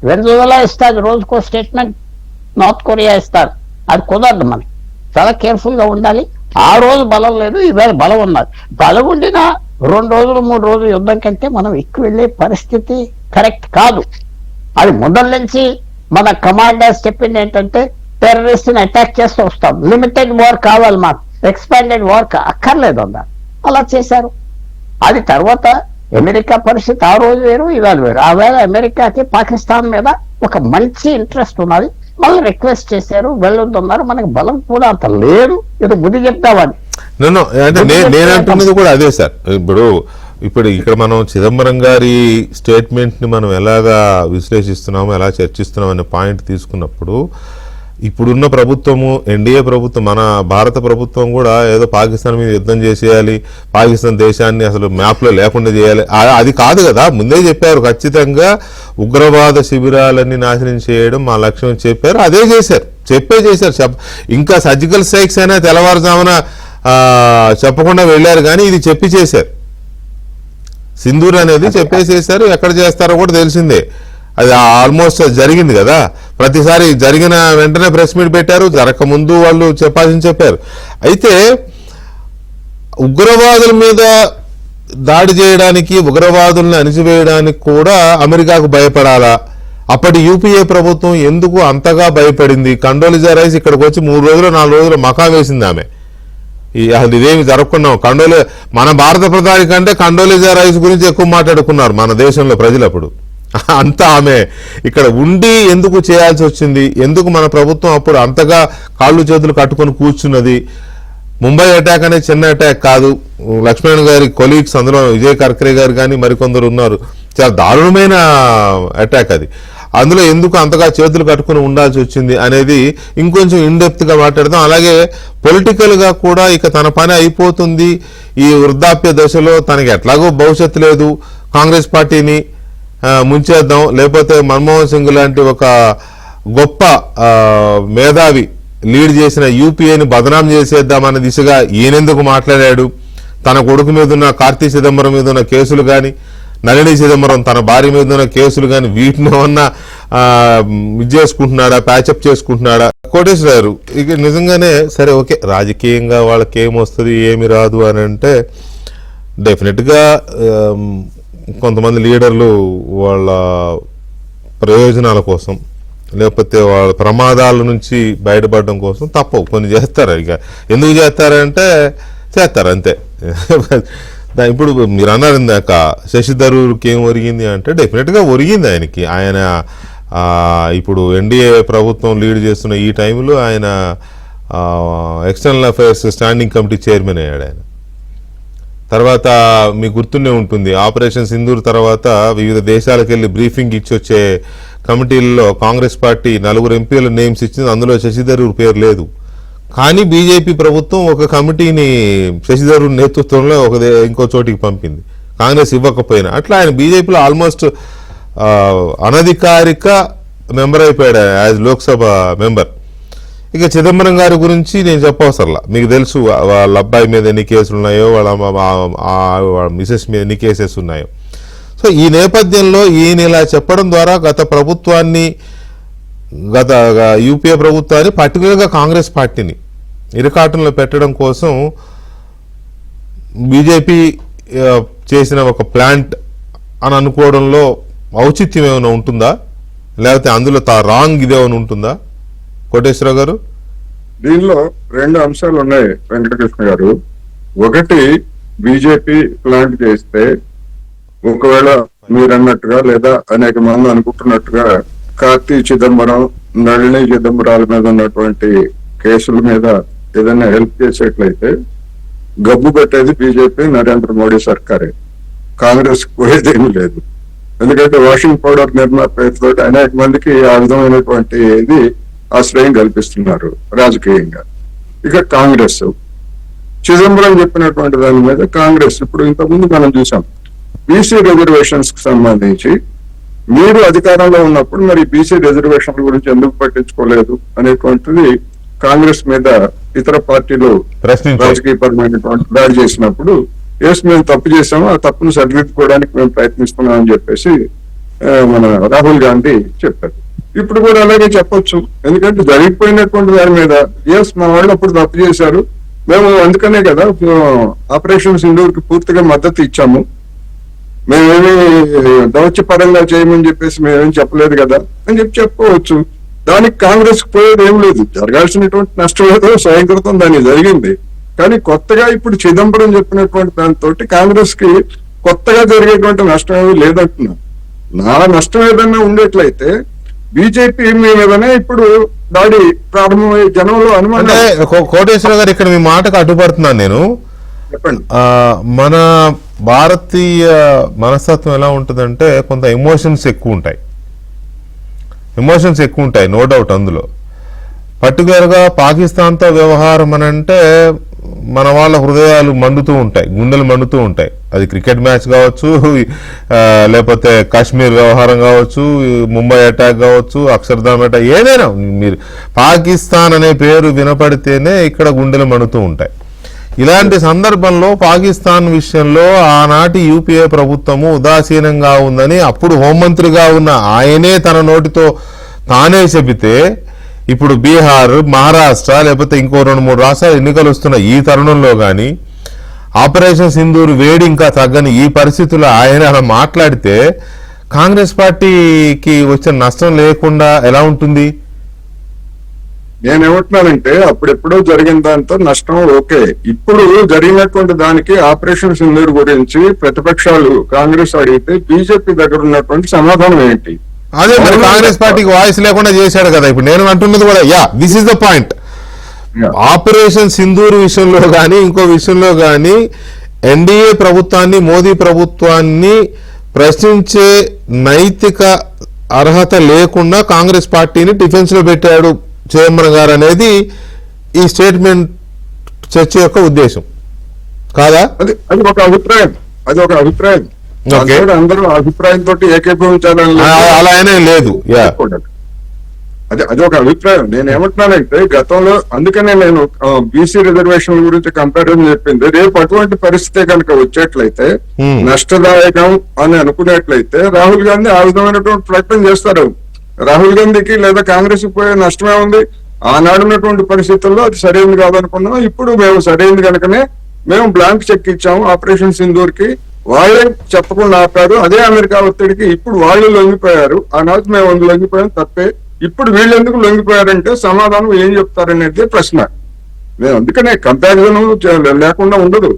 వెనుజులా ఇస్తారు రోజుకో స్టేట్మెంట్, నార్త్ కొరియా ఇస్తారు. అది కుదరదు. మనకి చాలా కేర్ఫుల్ గా ఉండాలి. ఆ రోజు బలం లేదు, ఈవేళ బలం ఉన్నది. బలం ఉండినా 2 రోజులు 3 రోజులు యుద్ధం కంటే మనం ఎక్కువ వెళ్ళే పరిస్థితి కరెక్ట్ కాదు. అది మొదల నుంచి మన కమాండర్స్ చెప్పింది ఏంటంటే, టెర్రరిస్ట్ ని అటాక్ చేస్తూ వస్తాం, లిమిటెడ్ వార్ కావాలి మాకు, ఎక్స్పాండెడ్ వార్ అక్కర్లేదు అన్నారు. అలా చేశారు. అది తర్వాత అమెరికా పరిస్థితి ఆ రోజు వేరు, ఇవాళ వేరు. ఆ వేళ అమెరికాకి పాకిస్తాన్ మీద ఒక మంచి ఇంట్రెస్ట్ ఉన్నది. మళ్ళీ రిక్వెస్ట్ చేశారు, వెళ్ళొద్దన్నారు. మనకి బలం కూడా అంత లేదు. ఇది బుద్ధి చెప్తామని. అంటే నేనంటున్నది కూడా అదే సార్. ఇప్పుడు ఇక్కడ మనం చిదంబరం గారి స్టేట్మెంట్ ని మనం ఎలాగా విశ్లేషిస్తున్నాము, ఎలా చర్చిస్తున్నాం అనే పాయింట్ తీసుకున్నప్పుడు, ఇప్పుడున్న ప్రభుత్వము, ఎన్డీఏ ప్రభుత్వం, మన భారత ప్రభుత్వం కూడా ఏదో పాకిస్తాన్ మీద యుద్ధం చేసేయాలి, పాకిస్తాన్ దేశాన్ని అసలు మ్యాప్ లో లేకుండా చేయాలి, అది కాదు కదా. ముందే చెప్పారు, ఖచ్చితంగా ఉగ్రవాద శిబిరాలన్నీ నాశనం చేయడం మా లక్ష్యం చెప్పారు. అదే చేశారు, చేశారు. ఇంకా సర్జికల్ స్ట్రైక్స్ అయినా తెల్లవారుజామున చెప్పకుండా వెళ్ళారు, కానీ ఇది చెప్పి చేశారు. సింధూర్ అనేది చెప్పేసేసారు. ఎక్కడ చేస్తారో కూడా తెలిసిందే. అది ఆల్మోస్ట్ జరిగింది కదా. ప్రతిసారి జరిగిన వెంటనే ప్రెస్ మీట్ పెట్టారు, జరగక ముందు వాళ్ళు చెప్పాల్సింది చెప్పారు. అయితే ఉగ్రవాదుల మీద దాడి చేయడానికి, ఉగ్రవాదుల్ని అణిచివేయడానికి కూడా అమెరికాకు భయపడాలా? అప్పటి యూపీఏ ప్రభుత్వం ఎందుకు అంతగా భయపడింది? కండోలిజా రైస్ ఇక్కడికి వచ్చి 3 రోజులు 4 రోజులు మకా వేసింది ఆమె. అసలు ఇదేమి జరగకున్నాం. మన భారత ప్రధాని కంటే కండోలిజా రైస్ గురించి ఎక్కువ మాట్లాడుకున్నారు మన దేశంలో ప్రజలు. అప్పుడు అంతా ఆమె ఇక్కడ ఉండి ఎందుకు చేయాల్సి వచ్చింది? ఎందుకు మన ప్రభుత్వం అప్పుడు అంతగా కాళ్ళు చేతులు కట్టుకొని కూర్చున్నది? ముంబై అటాక్ అనేది చిన్న అటాక్ కాదు. లక్ష్మణ్ గారి కొలీగ్స్, అందులో విజయ్ కర్కరే గారు కానీ మరికొందరు ఉన్నారు, చాలా దారుణమైన అటాక్ అది. అందులో ఎందుకు అంతగా చేతులు కట్టుకుని ఉండాల్సి వచ్చింది అనేది ఇంకొంచెం ఇన్డెప్త్ గా మాట్లాడదాం. అలాగే పొలిటికల్ గా కూడా ఇక తన పని అయిపోతుంది, ఈ వృద్ధాప్య దశలో తనకి ఎట్లాగో భవిష్యత్తు లేదు, కాంగ్రెస్ పార్టీని ముంచేద్దాం, లేకపోతే మన్మోహన్ సింగ్ లాంటి ఒక గొప్ప మేధావి లీడ్ చేసిన యూపీఏని బదనాం చేసేద్దామనే దిశగా ఈయనెందుకు మాట్లాడాడు? తన కొడుకు మీద ఉన్న కార్తీ చిదంబరం మీద ఉన్న కేసులు కానీ, నళిని చిదంబరం తన భార్య మీద ఉన్న కేసులు కానీ, వీటిని ఏమన్నా ఇది చేసుకుంటున్నాడా, ప్యాచప్ చేసుకుంటున్నాడా? కోటేశ్వర గారు, ఇక నిజంగానే సరే ఓకే, రాజకీయంగా వాళ్ళకి ఏమొస్తుంది ఏమి రాదు అని అంటే, డెఫినెట్గా కొంతమంది లీడర్లు వాళ్ళ ప్రయోజనాల కోసం, లేకపోతే వాళ్ళ ప్రమాదాల నుంచి బయటపడడం కోసం తప్పవు కొన్ని చేస్తారు. ఇక ఎందుకు చేస్తారంటే చేస్తారు అంతే. ఇప్పుడు మీరు అన్నారు ఇందాక శశి థరూర్కి ఏం ఒరిగింది అంటే డెఫినెట్గా ఒరిగింది ఆయనకి. ఆయన ఇప్పుడు ఎన్డీఏ ప్రభుత్వం లీడ్ చేస్తున్న ఈ టైంలో ఆయన external affairs standing committee chairman అయ్యాడు ఆయన. తర్వాత మీకు గుర్తుండే ఉంటుంది, ఆపరేషన్ సింధూర్ తర్వాత వివిధ దేశాలకు వెళ్ళి బ్రీఫింగ్ ఇచ్చి వచ్చే కమిటీల్లో కాంగ్రెస్ పార్టీ 4 ఎంపీల నేమ్స్ ఇచ్చింది, అందులో శశి థరూర్ పేరు లేదు. కానీ బీజేపీ ప్రభుత్వం ఒక కమిటీని శశి థరూర్ నేతృత్వంలో ఇంకో చోటికి పంపింది, కాంగ్రెస్ ఇవ్వకపోయినా. అట్లా ఆయన బీజేపీలో ఆల్మోస్ట్ అనధికారిక మెంబర్ అయిపోయాడు యాజ్ లోక్సభ మెంబర్. ఇక చిదంబరం గారి గురించి నేను చెప్పవసరలా, మీకు తెలుసు వాళ్ళ అబ్బాయి మీద ఎన్ని కేసులు ఉన్నాయో, వాళ్ళ మిసెస్ మీద ఎన్ని కేసెస్ ఉన్నాయో. సో ఈ నేపథ్యంలో ఈయన ఇలా చెప్పడం ద్వారా గత యూపీఏ ప్రభుత్వాన్ని పర్టికులర్గా కాంగ్రెస్ పార్టీని ఇరకాటంలో పెట్టడం కోసం బీజేపీ చేసిన ఒక ప్లాంట్ అని అనుకోవడంలో ఔచిత్యం ఏమైనా ఉంటుందా, లేకపోతే అందులో రాంగ్ ఇదేమైనా ఉంటుందా కోటేశ్వరరావు గారు? దీనిలో 2 అంశాలు ఉన్నాయి వెంకటకృష్ణ గారు. ఒకటి, బీజేపీ ప్లాంట్ చేస్తే ఒకవేళ మీరన్నట్టుగా లేదా అనేక మంది అనుకుంటున్నట్టుగా కార్తీ చిదంబరం, నళిని చిదంబరాల మీద ఉన్నటువంటి కేసుల మీద ఏదైనా హెల్ప్ చేసేట్లయితే గబ్బు పెట్టేది బీజేపీ, నరేంద్ర మోడీ సర్కారే. కాంగ్రెస్ పోయేదేమీ లేదు. ఎందుకంటే వాషింగ్ పౌడర్ నిర్మాణ పేరుతో అనేక మందికి ఆ విధమైనటువంటి ఇది ఆశ్రయం కల్పిస్తున్నారు రాజకీయంగా. ఇక కాంగ్రెస్ చిదంబరం చెప్పినటువంటి దాని మీద కాంగ్రెస్ ఇప్పుడు ఇంతకుముందు మనం చూసాం, బీసీ రిజర్వేషన్స్ కి సంబంధించి మీరు అధికారంలో ఉన్నప్పుడు మరి బీసీ రిజర్వేషన్ల గురించి ఎందుకు పట్టించుకోలేదు అనేటువంటిది కాంగ్రెస్ మీద ఇతర పార్టీలు రాజకీయపరమైనటువంటి దాడి చేసినప్పుడు, ఎస్ మేము తప్పు చేసాము, ఆ తప్పును సరిదిద్దుకోవడానికి మేము ప్రయత్నిస్తున్నామని చెప్పేసి మన రాహుల్ గాంధీ చెప్పారు. ఇప్పుడు కూడా అలాగే చెప్పొచ్చు, ఎందుకంటే జరిగిపోయినటువంటి దాని మీద ఎస్ మా వాళ్ళు అప్పుడు తప్పు చేశారు, మేము అందుకనే కదా ఆపరేషన్ సింధూర్ కి పూర్తిగా మద్దతు ఇచ్చాము, మేమేమి దౌత్యపరంగా చేయమని చెప్పేసి మేమేం చెప్పలేదు కదా అని చెప్పుకోవచ్చు. దానికి కాంగ్రెస్ పోయేది ఏం లేదు, జరగాల్సినటువంటి నష్టం ఏదో స్వయంకృతం దాన్ని జరిగింది. కానీ కొత్తగా ఇప్పుడు చిదంబరం చెప్పినటువంటి దాంతో కాంగ్రెస్ కి కొత్తగా జరిగేటువంటి నష్టం ఏమీ లేదంటున్నా. నా నష్టం ఏదైనా ఉండేట్లయితే బీజేపీ మీదనే ఇప్పుడు దాడి ప్రారంభమయ్యే జనంలో అనుమానం. కోటేశ్వర గారు ఇక్కడ మీ మాటకు అడ్డుపడుతున్నాను నేను. చెప్పండి. మన భారతీయ మనస్తత్వం ఎలా ఉంటుందంటే కొంత ఎమోషన్స్ ఎక్కువ ఉంటాయి, నో డౌట్. అందులో పర్టికులర్గా పాకిస్తాన్తో వ్యవహారం అని అంటే మన వాళ్ళ హృదయాలు మండుతూ ఉంటాయి, గుండెలు మండుతూ ఉంటాయి. అది క్రికెట్ మ్యాచ్ కావచ్చు, లేకపోతే కాశ్మీర్ వ్యవహారం కావచ్చు, ముంబై అటాక్ కావచ్చు, అక్షర్ధామ్ అటాక్, ఏదైనా మీరు పాకిస్తాన్ అనే పేరు వినపడితేనే ఇక్కడ గుండెలు మండుతూ ఉంటాయి. ఇలాంటి సందర్భంలో పాకిస్తాన్ విషయంలో ఆనాటి యూపీఏ ప్రభుత్వము ఉదాసీనంగా ఉందని అప్పుడు హోంమంత్రిగా ఉన్న ఆయనే తన నోటితో తానే చెబితే, ఇప్పుడు బీహార్, మహారాష్ట్ర లేకపోతే ఇంకో 2-3 రాష్ట్రాలు ఎన్నికలు వస్తున్న ఈ తరుణంలో కానీ ఆపరేషన్ సింధూర్ వేడి ఇంకా తగ్గని ఈ పరిస్థితుల్లో ఆయన అలా మాట్లాడితే కాంగ్రెస్ పార్టీకి వచ్చిన నష్టం లేకుండా ఎలా ఉంటుంది? నేనేమంటున్నానంటే అప్పుడెప్పుడో జరిగిన దాంతో నష్టం ఓకే, ఇప్పుడు జరిగినటువంటి దానికి ఆపరేషన్ సింధూర్ గురించి ప్రతిపక్షాలు కాంగ్రెస్ అడిగితే బీజేపీ దగ్గర ఉన్నటువంటి సమాధానం ఏంటి? అదే మరి కాంగ్రెస్ పార్టీకి వాయిస్ లేకుండా చేశాడు కదా. ఇప్పుడు నేను అంటున్నది కూడా this is the point. Operation Sindoor విషయంలో కానీ ఇంకో విషయంలో కానీ ఎన్డీఏ ప్రభుత్వాన్ని, మోదీ ప్రభుత్వాన్ని ప్రశ్నించే నైతిక అర్హత లేకుండా కాంగ్రెస్ పార్టీని డిఫెన్స్ లో పెట్టాడు చిదంబరం గారు అనేది ఈ స్టేట్మెంట్ చర్చ యొక్క ఉద్దేశం కాదా? అది ఒక అభిప్రాయం. అందరూ అభిప్రాయంతో ఏకీభవించాలని అలా లేదు. అది ఒక అభిప్రాయం. నేను ఏమంటున్నానంటే గతంలో అందుకనే నేను బీసీ రిజర్వేషన్ గురించి కంపారిజన్ చెప్పింది. రేపు అటువంటి పరిస్థితి కనుక వచ్చేట్లయితే నష్టదాయకం అని అనుకునేట్లయితే రాహుల్ గాంధీ ఆ విధమైనటువంటి ప్రయత్నం చేస్తారు. రాహుల్ గాంధీకి లేదా కాంగ్రెస్ పోయే నష్టమే ఉంది. ఆనాడు ఉన్నటువంటి పరిస్థితుల్లో అది సరైనది కాదనుకున్నాం. ఇప్పుడు మేము సరైనది కనుకనే మేము బ్లాంక్ చెక్ ఇచ్చాము ఆపరేషన్ సింధూర్ కి. వాళ్ళే చెప్పకుండా ఆపారు. అదే అమెరికా ఒత్తిడికి ఇప్పుడు వాళ్ళు లొంగిపోయారు. ఆనాడు మేము లొంగిపోయాం తప్పే. ఇప్పుడు వీళ్ళు ఎందుకు లొంగిపోయారంటే సమాధానం ఏం చెప్తారనేది ప్రశ్న. మేము అందుకనే కంపారిజన్ లేకుండా ఉండదు.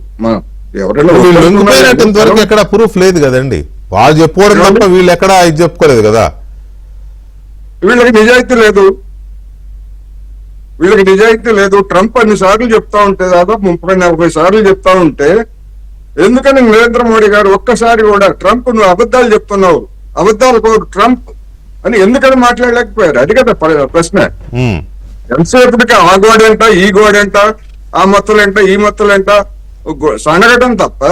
ఎవరైనా వీళ్ళు లొంగిపోయినట్టు ఇంతవరకు ఎక్కడ ప్రూఫ్ లేదు కదండి. వాళ్ళు చెప్పుకోవడం తప్ప వీళ్ళు ఎక్కడ ఇది చెప్పుకోలేదు కదా. వీళ్ళకి నిజాయితీ లేదు, వీళ్ళకి నిజాయితీ లేదు. ట్రంప్ అన్ని సార్లు చెప్తా ఉంటే, దాదాపు 30-40 సార్లు చెప్తా ఉంటే, ఎందుకని నరేంద్ర మోడీ గారు ఒక్కసారి కూడా ట్రంప్ నువ్వు అబద్ధాలు చెప్తున్నావు, అబద్ధాలు కోరు ట్రంప్ అని ఎందుకని మాట్లాడలేకపోయారు? అది కదా ప్రశ్న. ఎంతసేపటికి ఆ గోడేంట, ఈ గోడేంట, ఆ మత్తులేంట, ఈ మత్తులేంట సనగటం తప్ప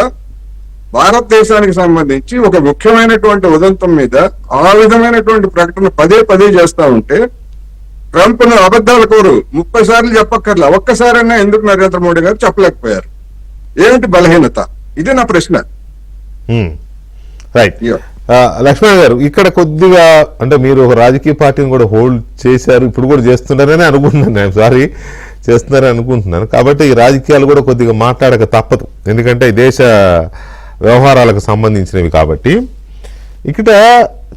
భారతదేశానికి సంబంధించి ఒక ముఖ్యమైనటువంటి ఉదంతం మీద ఆ విధమైనటువంటి ప్రకటన పదే పదే చేస్తా ఉంటే, ట్రంప్ ను అబద్ధాల కోరు 30 సార్లు చెప్పక్కర్లే, ఒక్కసారైనా ఎందుకు నరేంద్ర మోడీ గారు చెప్పలేకపోయారు? ఏమిటి బలహీనత? ఇది నా ప్రశ్న. రైట్. లక్ష్మణ్ గారు, ఇక్కడ కొద్దిగా అంటే మీరు ఒక రాజకీయ పార్టీని కూడా హోల్డ్ చేశారు, ఇప్పుడు కూడా చేస్తున్నారని అనుకుంటున్నాను. సారీ, చేస్తున్నారని అనుకుంటున్నాను. కాబట్టి ఈ రాజకీయాలు కూడా కొద్దిగా మాట్లాడక తప్పదు, ఎందుకంటే ఈ దేశ వ్యవహారాలకు సంబంధించినవి కాబట్టి. ఇక్కడ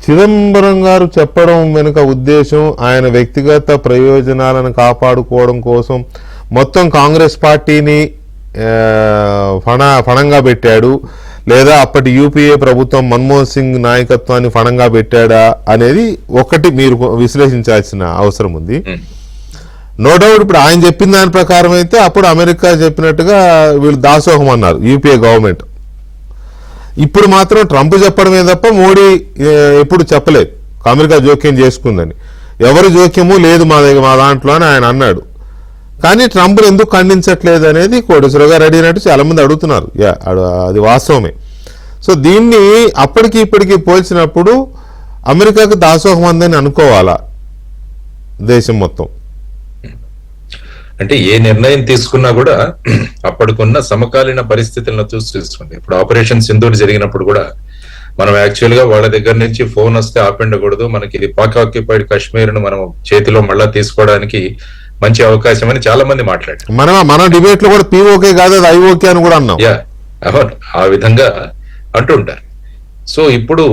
చిదంబరం గారు చెప్పడం వెనుక ఉద్దేశం ఆయన వ్యక్తిగత ప్రయోజనాలను కాపాడుకోవడం కోసం మొత్తం కాంగ్రెస్ పార్టీని ఫణంగా పెట్టాడు, లేదా అప్పటి యూపీఏ ప్రభుత్వం మన్మోహన్ సింగ్ నాయకత్వాన్ని ఫణంగా పెట్టాడా అనేది ఒకటి మీరు విశ్లేషించాల్సిన అవసరం ఉంది. నో డౌట్ ఇప్పుడు ఆయన చెప్పిన దాని ప్రకారం అయితే అప్పుడు అమెరికా చెప్పినట్టుగా వీళ్ళు దాసోహం అన్నారు యూపీఏ గవర్నమెంట్. ఇప్పుడు మాత్రం ట్రంప్ చెప్పడమే తప్ప మోడీ ఎప్పుడు చెప్పలేదు అమెరికా జోక్యం చేసుకుందని. ఎవరి జోక్యము లేదు మా దాంట్లో అని ఆయన అన్నాడు. కానీ ట్రంప్ ఎందుకు ఖండించట్లేదు అనేది కోటేశ్వరరావు గారు అడిగినట్టు చాలా మంది అడుగుతున్నారు. అది వాస్తవమే. సో దీన్ని అప్పటికి ఇప్పటికీ పోల్చినప్పుడు అమెరికాకు దాసోహం అందని అనుకోవాలా దేశం మొత్తం? అంటే ఏ నిర్ణయం తీసుకున్నా కూడా అప్పటికున్న సమకాలీన పరిస్థితులను చూసి తీసుకోండి. ఇప్పుడు ఆపరేషన్ సింధూర్ జరిగినప్పుడు కూడా మనం యాక్చువల్ గా వాళ్ళ దగ్గర నుంచి ఫోన్ వస్తే ఆపిండకూడదు, మనకి ఇది పాక్ ఆక్యుపైడ్ కాశ్మీర్ ను మనం చేతిలో మళ్ళా తీసుకోవడానికి మంచి అవకాశం అని చాలా మంది మాట్లాడారు. మన డిబేట్ లో కూడా పీఓకే కాదు అది ఐఓకే అని కూడా అన్నాం. అవును, ఆ విధంగా అంటుంటారు. సో ఇప్పుడు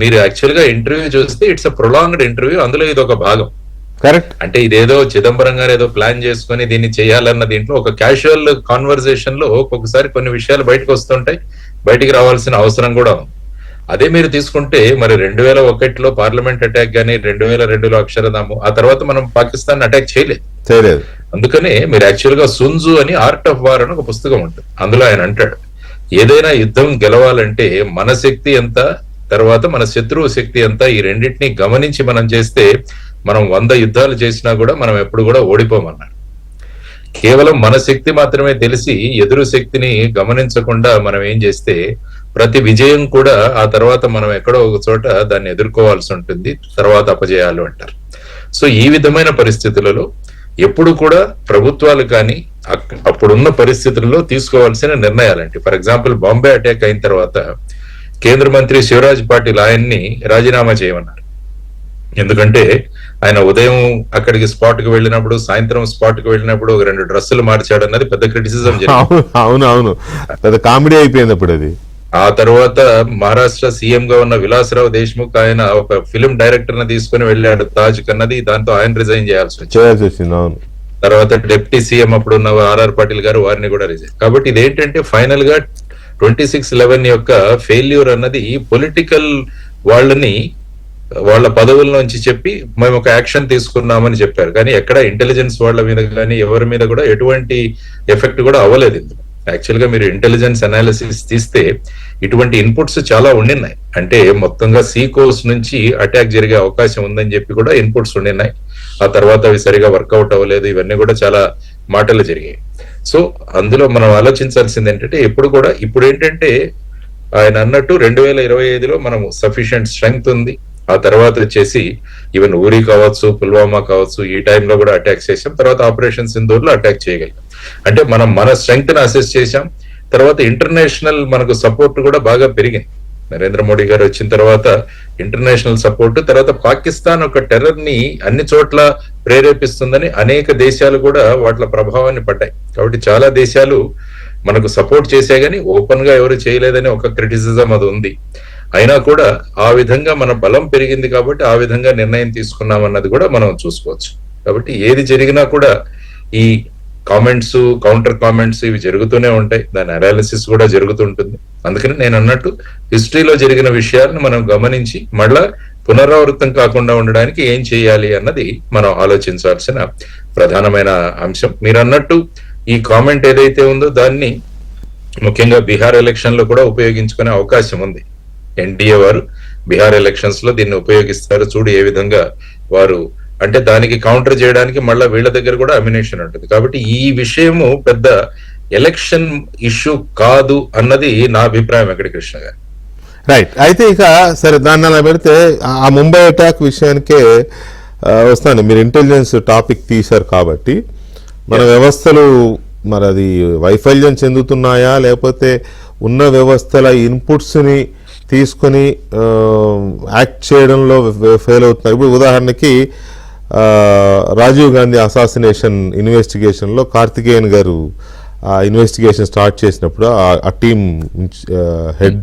మీరు యాక్చువల్ గా ఇంటర్వ్యూ చూస్తే ఇట్స్ అ ప్రొలాంగ్డ్ ఇంటర్వ్యూ, అందులో ఇది ఒక భాగం. కరెక్ట్. అంటే ఇదేదో చిదంబరం గారు ఏదో ప్లాన్ చేసుకుని దీన్ని చేయాలన్న దీంట్లో ఒక క్యాజువల్ కాన్వర్సేషన్ లో ఒక్కొక్కసారి కొన్ని విషయాలు బయటకు వస్తుంటాయి, బయటికి రావాల్సిన అవసరం కూడా ఉంది. అదే మీరు తీసుకుంటే మరి 2001లో పార్లమెంట్ అటాక్ గానీ 2002లో అక్షరధాము, ఆ తర్వాత మనం పాకిస్తాన్ అటాక్ చేయలేదు. అందుకనే మీరు యాక్చువల్ గా సున్జు అని ఆర్ట్ ఆఫ్ వార్ అని ఒక పుస్తకం ఉంటుంది, అందులో ఆయన అంటాడు ఏదైనా యుద్ధం గెలవాలంటే మన శక్తి ఎంత, తర్వాత మన శత్రువు శక్తి ఎంత, ఈ రెండింటిని గమనించి మనం చేస్తే మనం 100 యుద్ధాలు చేసినా కూడా మనం ఎప్పుడు కూడా ఓడిపోమన్నాడు. కేవలం మన శక్తి మాత్రమే తెలిసి ఎదురు శక్తిని గమనించకుండా మనం ఏం చేస్తే ప్రతి విజయం కూడా ఆ తర్వాత మనం ఎక్కడో ఒక చోట దాన్ని ఎదుర్కోవాల్సి ఉంటుంది, తర్వాత అపజయాలు అంటారు. సో ఈ విధమైన పరిస్థితులలో ఎప్పుడు కూడా ప్రభుత్వాలు కానీ అప్పుడున్న పరిస్థితుల్లో తీసుకోవాల్సిన నిర్ణయాలంటే, ఫర్ ఎగ్జాంపుల్ బాంబే అటాక్ అయిన తర్వాత కేంద్ర మంత్రి శివరాజ్ పాటిల్ ఆయన్ని రాజీనామా చేయమన్నారు. ఎందుకంటే ఆయన ఉదయం అక్కడికి స్పాట్ కి వెళ్ళినప్పుడు, సాయంత్రం స్పాట్ కి వెళ్ళినప్పుడు ఒక 2 డ్రెస్సులు మార్చాడు అన్నది పెద్ద క్రిటిసిజం జరిగింది. అవును, పెద్ద కామెడీ అయిపోయింది అప్పుడు అది. ఆ తర్వాత మహారాష్ట్ర సీఎం గా ఉన్న విలాసరావు దేశ్ముఖ్ ఆయన ఒక ఫిలిం డైరెక్టర్ ని తీసుకుని వెళ్ళాడు తాజ్ కన్నది, దాంతో ఆయన రిజైన్ చేయాల్సి వచ్చింది. తర్వాత డిప్యూటీ సీఎం అప్పుడు ఉన్న ఆర్ఆర్ పాటిల్ గారు వారిని కూడా రిజైన్. కాబట్టి ఇదేంటంటే ఫైనల్ గా 26/11 యొక్క ఫెయిల్యూర్ అన్నది పొలిటికల్ వాళ్ళని వాళ్ళ పదవుల్లోంచి చెప్పి మేము ఒక యాక్షన్ తీసుకున్నామని చెప్పారు, కానీ ఎక్కడ ఇంటెలిజెన్స్ వాళ్ళ మీద కానీ ఎవరి మీద కూడా ఎటువంటి ఎఫెక్ట్ కూడా అవ్వలేదు. యాక్చువల్ గా మీరు ఇంటెలిజెన్స్ అనాలిసిస్ తీస్తే ఇటువంటి ఇన్పుట్స్ చాలా ఉండినాయి. అంటే మొత్తంగా సీ కోస్ట్ నుంచి అటాక్ జరిగే అవకాశం ఉందని చెప్పి కూడా ఇన్పుట్స్ ఉండినాయి. ఆ తర్వాత అవి సరిగా వర్కౌట్ అవ్వలేదు, ఇవన్నీ కూడా చాలా మాటలు జరిగాయి. సో అందులో మనం ఆలోచించాల్సింది ఏంటంటే ఎప్పుడు కూడా ఇప్పుడు ఏంటంటే ఆయన అన్నట్టు 2025లో మనం సఫిషియెంట్ స్ట్రెంగ్త్ ఉంది. ఆ తర్వాత వచ్చేసి ఈవెన్ ఊరి కావచ్చు, పుల్వామా కావచ్చు, ఈ టైంలో కూడా అటాక్ చేసాం. తర్వాత ఆపరేషన్ సింధూర్ లో అటాక్ చేయగలిగాం. అంటే మనం మన స్ట్రెంగ్త్ ని అసెస్ చేశాం. తర్వాత ఇంటర్నేషనల్ మనకు సపోర్ట్ కూడా బాగా పెరిగింది. నరేంద్ర మోడీ గారు వచ్చిన తర్వాత ఇంటర్నేషనల్ సపోర్ట్, తర్వాత పాకిస్తాన్ ఒక టెర్రర్ ని అన్ని చోట్ల ప్రేరేపిస్తుందని అనేక దేశాలు కూడా వాటి ప్రభావాన్ని పడ్డాయి. కాబట్టి చాలా దేశాలు మనకు సపోర్ట్ చేసే గానీ ఓపెన్ గా ఎవరు చేయలేదని ఒక క్రిటిసిజం అది ఉంది. అయినా కూడా ఆ విధంగా మన బలం పెరిగింది కాబట్టి ఆ విధంగా నిర్ణయం తీసుకున్నాం అన్నది కూడా మనం చూసుకోవచ్చు. కాబట్టి ఏది జరిగినా కూడా ఈ కామెంట్స్, కౌంటర్ కామెంట్స్ ఇవి జరుగుతూనే ఉంటాయి, దాని అనాలిసిస్ కూడా జరుగుతుంటుంది. అందుకని నేను అన్నట్టు హిస్టరీలో జరిగిన విషయాలను మనం గమనించి మళ్ళా పునరావృతం కాకుండా ఉండడానికి ఏం చేయాలి అన్నది మనం ఆలోచించాల్సిన ప్రధానమైన అంశం. మీరు అన్నట్టు ఈ కామెంట్ ఏదైతే ఉందో దాన్ని ముఖ్యంగా బీహార్ ఎలక్షన్ లో కూడా ఉపయోగించుకునే అవకాశం ఉంది. ఎన్డీఏ వారు బీహార్ ఎలక్షన్స్ లో దీన్ని ఉపయోగిస్తారు, చూడు ఏ విధంగా వారు అంటే దానికి కౌంటర్ చేయడానికి మళ్ళా వీళ్ళ దగ్గర కూడా అమ్యునేషన్ ఉంటుంది. కాబట్టి ఈ విషయము పెద్ద ఎలక్షన్ ఇష్యూ కాదు అన్నది నా అభిప్రాయం వెంకటకృష్ణ గారు. రైట్. అయితే ఇక సరే దాన్ని అలా పెడితే ఆ ముంబై అటాక్ విషయానికే వస్తాను. మీరు ఇంటెలిజెన్స్ టాపిక్ తీశారు కాబట్టి మన వ్యవస్థలు మరి అది వైఫల్యం చెందుతున్నాయా లేకపోతే ఉన్న వ్యవస్థల ఇన్పుట్స్ని తీసుకొని యాక్ట్ చేయడంలో ఫెయిల్ అవుతున్నారు? ఇప్పుడు ఉదాహరణకి రాజీవ్ గాంధీ అసాసినేషన్ ఇన్వెస్టిగేషన్లో కార్తికేయన్ గారు ఆ ఇన్వెస్టిగేషన్ స్టార్ట్ చేసినప్పుడు ఆ టీం హెడ్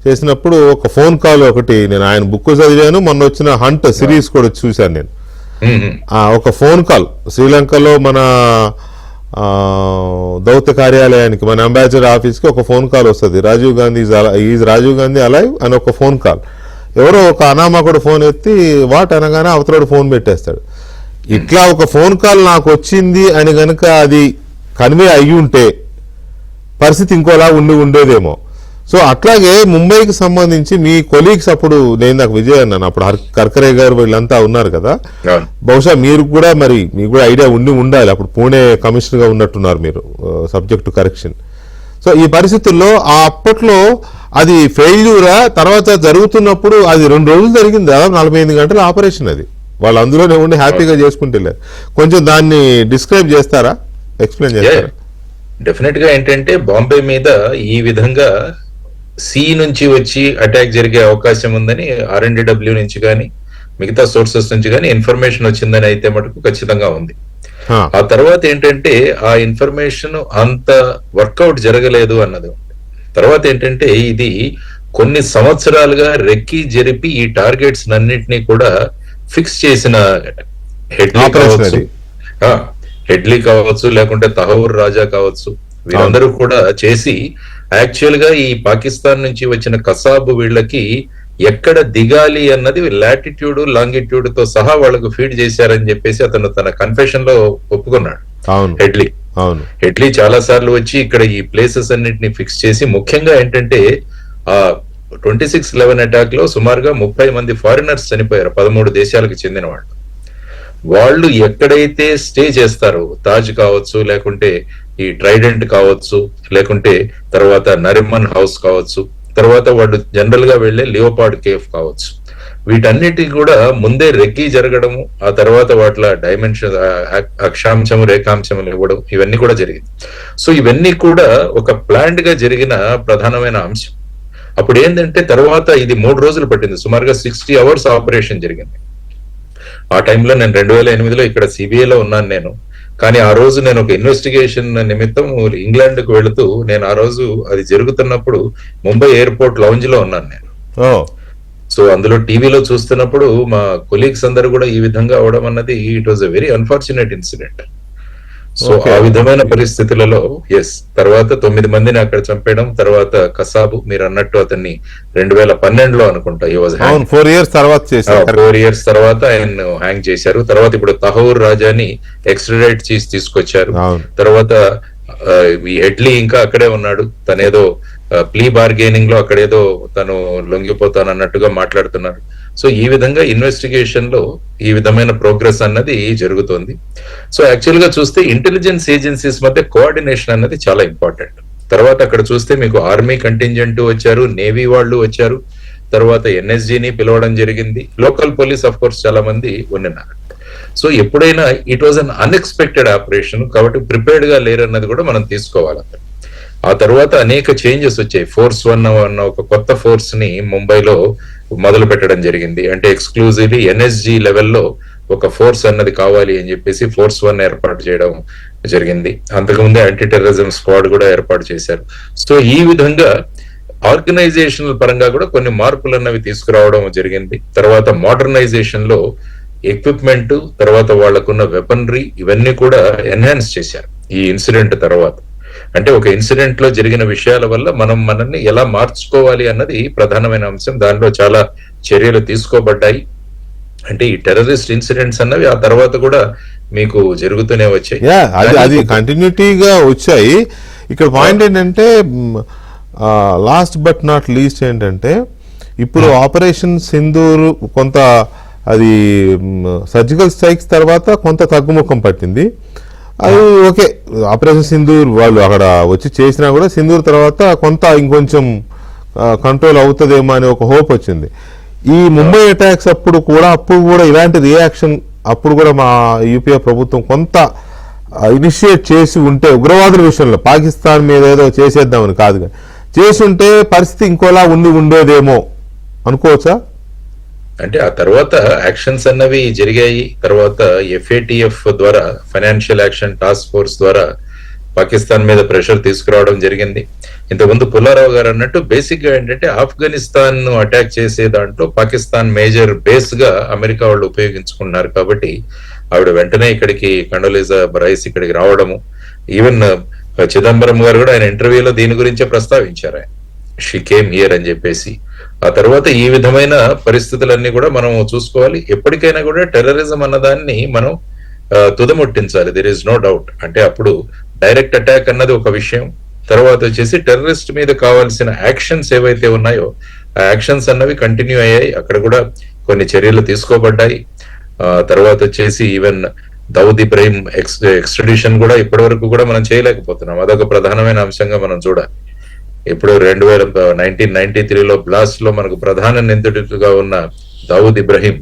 చేసినప్పుడు ఒక ఫోన్ కాల్ ఒకటి, నేను ఆయన బుక్ చదివాను, మొన్న వచ్చిన హంట్ సిరీస్ కూడా చూశాను నేను. ఒక ఫోన్ కాల్ శ్రీలంకలో మన దౌత్య కార్యాలయానికి, మన అంబాసిడర్ ఆఫీస్కి ఒక ఫోన్ కాల్ వస్తుంది, రాజీవ్ గాంధీ అలైవ్ అని ఒక ఫోన్ కాల్. ఎవరో ఒక అనామకుడు ఫోన్ ఎత్తి వాట్ అనగానే అవతలడు ఫోన్ పెట్టేస్తాడు. ఇట్లా ఒక ఫోన్ కాల్ నాకు వచ్చింది అని గనుక అది కన్వే అయ్యి ఉంటే పరిస్థితి ఇంకోలా ఉండేదేమో. సో అట్లాగే ముంబైకి సంబంధించి మీ కొలీగ్స్, అప్పుడు నేను నాకు విజయ్ అన్నాను, అప్పుడు కర్కరే గారు వీళ్ళంతా ఉన్నారు కదా, బహుశా మీరు కూడా మీకు కూడా ఐడియా ఉండాలి, అప్పుడు పూణే కమిషనర్గా ఉన్నట్టున్నారు మీరు, సబ్జెక్టు కరెక్షన్. సో ఈ పరిస్థితుల్లో అప్పట్లో అది ఫెయిల్యూరా, తర్వాత జరుగుతున్నప్పుడు అది 2 రోజులు జరిగింది, దాదాపు 48 గంటల ఆపరేషన్ అది, వాళ్ళు అందులోనే ఉండి హ్యాపీగా చేసుకుంటే. కొంచెం దాన్ని డిస్క్రైబ్ చేస్తారా, ఎక్స్ప్లెయిన్ చేస్తారా? డెఫినెట్ గా ఏంటంటే బాంబే మీద ఈ విధంగా సి నుంచి వచ్చి అటాక్ జరిగే అవకాశం ఉందని RNDW నుంచి కానీ మిగతా సోర్సెస్ నుంచి కానీ ఇన్ఫర్మేషన్ వచ్చిందని అయితే మటుకు ఖచ్చితంగా ఉంది. ఆ తర్వాత ఏంటంటే ఆ ఇన్ఫర్మేషన్ అంత వర్కౌట్ జరగలేదు అన్నది. తర్వాత ఏంటంటే ఇది కొన్ని సంవత్సరాలుగా రెక్కి జరిపి ఈ టార్గెట్స్ అన్నింటినీ కూడా ఫిక్స్ చేసిన హెడ్లీ కావచ్చు లేకుంటే తహూర్ రాజా కావచ్చు, వీరందరూ కూడా చేసి యాక్చువల్ గా ఈ పాకిస్తాన్ నుంచి వచ్చిన కసాబు వీళ్ళకి ఎక్కడ దిగాలి అన్నది లాటిట్యూడ్ లాంగిట్యూడ్ తో సహా వాళ్ళకు ఫీడ్ చేశారని చెప్పేసి అతను తన కన్ఫెషన్ లో ఒప్పుకున్నాడు. హెడ్లీ చాలా సార్లు వచ్చి ఇక్కడ ఈ ప్లేసెస్ అన్నిటిని ఫిక్స్ చేసి, ముఖ్యంగా ఏంటంటే ఆ 26/11 అటాక్ లో సుమారుగా 30 మంది ఫారినర్స్ చనిపోయారు, 13 దేశాలకు చెందిన వాళ్ళు ఎక్కడైతే స్టే చేస్తారో, తాజ్ కావచ్చు లేకుంటే ఈ ట్రైడెంట్ కావచ్చు లేకుంటే తర్వాత నరిమన్ హౌస్ కావచ్చు, తర్వాత వాళ్ళు జనరల్ గా వెళ్లే లియోపార్డ్ కేఫ్ కావచ్చు, వీటన్నిటి కూడా ముందే రెక్కీ జరగడము, ఆ తర్వాత వాటిల డైమెన్షన్ అక్షాంశము రేఖాంశములు ఇవ్వడం, ఇవన్నీ కూడా జరిగింది. సో ఇవన్నీ కూడా ఒక ప్లాన్డ్ గా జరిగిన ప్రధానమైన అంశం. అప్పుడు ఏంటంటే తర్వాత ఇది 3 రోజులు పట్టింది, సుమారుగా 60 hours ఆపరేషన్ జరిగింది. ఆ టైంలో నేను 2008లో ఇక్కడ సిబిఐలో ఉన్నాను నేను. కానీ ఆ రోజు నేను ఒక ఇన్వెస్టిగేషన్ నిమిత్తం ఇంగ్లాండ్ కు వెళుతూ, నేను ఆ రోజు అది జరుగుతున్నప్పుడు ముంబై ఎయిర్పోర్ట్ లౌంజ్ లో ఉన్నాను నేను. సో అందులో టీవీలో చూస్తున్నప్పుడు మా కొలీగ్స్ అందరూ కూడా ఈ విధంగా అవడం అన్నది it was a very unfortunate incident. So ఆ విధమైన పరిస్థితులలో తర్వాత 9 మందిని అక్కడ చంపేయడం, తర్వాత కసాబు మీరు అన్నట్టు అతన్ని 2012లో అనుకుంటా 4 years తర్వాత ఆయన హ్యాంగ్ చేశారు. తర్వాత ఇప్పుడు తహూర్ రాజాని ఎక్స్ట్రాడైట్ చేసి తీసుకొచ్చారు. తర్వాత ఈ హెడ్లీ ఇంకా అక్కడే ఉన్నాడు, తనేదో ప్లీ బార్గెనింగ్ లో అక్కడేదో తను లొంగిపోతానన్నట్టుగా మాట్లాడుతున్నారు. సో ఈ విధంగా ఇన్వెస్టిగేషన్ లో ఈ విధమైన ప్రోగ్రెస్ అన్నది జరుగుతోంది. సో యాక్చువల్ గా చూస్తే ఇంటెలిజెన్స్ ఏజెన్సీస్ మధ్య కోఆర్డినేషన్ అన్నది చాలా ఇంపార్టెంట్. తర్వాత అక్కడ చూస్తే మీకు ఆర్మీ కంటింజెంట్ వచ్చారు, నేవీ వాళ్ళు వచ్చారు, తర్వాత NSGని పిలవడం జరిగింది, లోకల్ పోలీస్ ఆఫ్ కోర్స్ చాలా మంది ఉన్నారు. సో ఎప్పుడైనా it was an unexpected operation, కాబట్టి ప్రిపేర్డ్ గా లేరన్నది కూడా మనం తీసుకోవాలి. ఆ తర్వాత అనేక చేంజెస్ వచ్చాయి. Force 1 అన్న ఒక కొత్త ఫోర్స్ ని ముంబైలో మొదలు పెట్టడం జరిగింది. అంటే ఎక్స్క్లూజివ్లీ NSG లెవెల్లో ఒక ఫోర్స్ అన్నది కావాలి అని చెప్పేసి Force 1 ఏర్పాటు చేయడం జరిగింది. అంతకుముందే యాంటీ టెర్రరిజం స్క్వాడ్ కూడా ఏర్పాటు చేశారు. సో ఈ విధంగా ఆర్గనైజేషనల్ పరంగా కూడా కొన్ని మార్పులు అన్నవి తీసుకురావడం జరిగింది. తర్వాత మోడర్నైజేషన్ లో ఎక్విప్మెంట్, తర్వాత వాళ్ళకున్న వెపనరీ ఇవన్నీ కూడా ఎన్హాన్స్ చేశారు ఈ ఇన్సిడెంట్ తర్వాత. అంటే ఒక ఇన్సిడెంట్ లో జరిగిన విషయాల వల్ల మనం మనల్ని ఎలా మార్చుకోవాలి అన్నది ప్రధానమైన అంశం. దానిలో చాలా చర్యలు తీసుకోబడ్డాయి. అంటే ఈ టెర్రరిస్ట్ ఇన్సిడెంట్స్ అన్నవి ఆ తర్వాత కూడా మీకు జరుగుతూనే వచ్చాయి. అది కంటిన్యూటీగా వచ్చాయి. ఇక్కడ పాయింట్ ఏంటంటే లాస్ట్ బట్ నాట్ లీస్ట్ ఏంటంటే ఇప్పుడు ఆపరేషన్ సింధూర్ కొంత అది సర్జికల్ స్ట్రైక్స్ తర్వాత కొంత తగ్గుముఖం పట్టింది. అది ఓకే, ఆపరేషన్ సింధూర్ వాళ్ళు అక్కడ వచ్చి చేసినా కూడా సింధూర్ తర్వాత కొంత ఇంకొంచెం కంట్రోల్ అవుతుందేమో అనే ఒక హోప్ వచ్చింది. ఈ ముంబై అటాక్స్ అప్పుడు కూడా ఇలాంటి రియాక్షన్ అప్పుడు కూడా మా యూపీఏ ప్రభుత్వం కొంత ఇనిషియేట్ చేసి ఉంటే, ఉగ్రవాదుల విషయంలో పాకిస్తాన్ మీద ఏదో చేసేద్దామని కాదుగా, చేసి ఉంటే పరిస్థితి ఇంకోలా ఉండేదేమో అనుకోవచ్చా? అంటే ఆ తర్వాత యాక్షన్స్ అన్నవి జరిగాయి. తర్వాత FATF ద్వారా, ఫైనాన్షియల్ యాక్షన్ టాస్క్ ఫోర్స్ ద్వారా పాకిస్తాన్ మీద ప్రెషర్ తీసుకురావడం జరిగింది. ఇంతకుముందు పుల్లారావు గారు అన్నట్టు బేసిక్ గా ఏంటంటే ఆఫ్ఘనిస్తాన్ ను అటాక్ చేసే దాంట్లో పాకిస్తాన్ మేజర్ బేస్ గా అమెరికా వాళ్ళు ఉపయోగించుకున్నారు. కాబట్టి ఆవిడ వెంటనే ఇక్కడికి కండోలీజా రైస్ ఇక్కడికి రావడము, ఈవెన్ చిదంబరం గారు కూడా ఆయన ఇంటర్వ్యూలో దీని గురించే ప్రస్తావించారు, ఆయన షీ కేమ్ హియర్ అని చెప్పేసి. ఆ తర్వాత ఈ విధమైన పరిస్థితులన్నీ కూడా మనం చూసుకోవాలి. ఎప్పటికైనా కూడా టెర్రరిజం అన్నదాన్ని మనం తుదముట్టించాలి, దెర్ ఇస్ నో డౌట్. అంటే అప్పుడు డైరెక్ట్ అటాక్ అన్నది ఒక విషయం, తర్వాత వచ్చేసి టెర్రరిస్ట్ మీద కావాల్సిన యాక్షన్స్ ఏవైతే ఉన్నాయో ఆ యాక్షన్స్ అన్నవి కంటిన్యూ అయ్యాయి. అక్కడ కూడా కొన్ని చర్యలు తీసుకోబడ్డాయి. తర్వాత వచ్చేసి ఈవెన్ దౌద్ ఇబ్రహీం ఎక్స్ట్రడిషన్ కూడా ఇప్పటి వరకు కూడా మనం చేయలేకపోతున్నాం. అదొక ప్రధానమైన అంశంగా మనం చూడాలి. ఇప్పుడు 1993లో బ్లాస్ట్ లో మనకు ప్రధాన నిందితుడిగా ఉన్న దౌద్ ఇబ్రహీం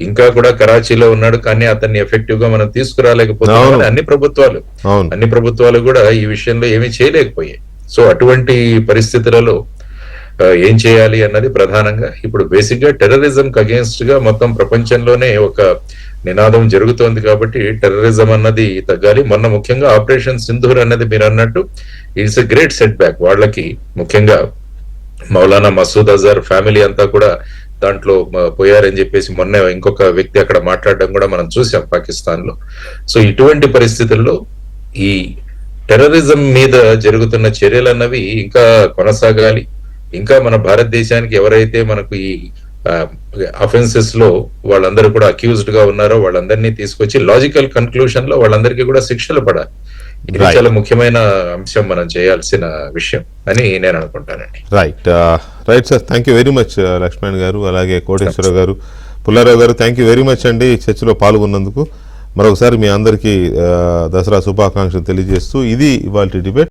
ఇంకా కూడా కరాచీలో ఉన్నాడు, కానీ అతన్ని ఎఫెక్టివ్ గా మనం తీసుకురాలేకపోతున్నాం. అన్ని ప్రభుత్వాలు కూడా ఈ విషయంలో ఏమీ చేయలేకపోయాయి. సో అటువంటి పరిస్థితులలో ఏం చేయాలి అన్నది ప్రధానంగా ఇప్పుడు బేసిక్ గా టెర్రరిజం అగేన్స్ట్ గా మొత్తం ప్రపంచంలోనే ఒక నినాదం జరుగుతోంది. కాబట్టి టెర్రరిజం అన్నది తగ్గాలి. మొన్న ముఖ్యంగా ఆపరేషన్ సింధూర్ అన్నది మీరు అన్నట్టు it's a great set back వాళ్ళకి. ముఖ్యంగా మౌలానా మసూద్ అజర్ ఫ్యామిలీ అంతా కూడా దాంట్లో పోయారని చెప్పేసి మొన్న ఇంకొక వ్యక్తి అక్కడ మాట్లాడడం కూడా మనం చూసాం పాకిస్తాన్ లో. సో ఇటువంటి పరిస్థితుల్లో ఈ టెర్రరిజం మీద జరుగుతున్న చర్యలు అన్నవి ఇంకా కొనసాగాలి. ఇంకా మన భారతదేశానికి ఎవరైతే మనకు ఈ అఫెన్సెస్ లో వాళ్ళందరూ కూడా అక్యూజ్డ్ గా ఉన్నారో వాళ్ళందరినీ తీసుకొచ్చి లాజికల్ కన్క్లూషన్ లో వాళ్ళందరికీ కూడా శిక్షలు పడాలి. ఇది చాలా ముఖ్యమైన అంశం, మనం చేయాల్సిన విషయం అని నేను అనుకుంటానండి. Right sir, thank you very much Lakshman గారు, అలాగే కోటేశ్వర గారు, పుల్లారావు గారు, థ్యాంక్ యూ వెరీ మచ్ అండి చర్చలో పాల్గొన్నందుకు. మరొకసారి మీ అందరికీ దసరా శుభాకాంక్షలు తెలియజేస్తూ ఇది ఇవాల్టి డిబేట్.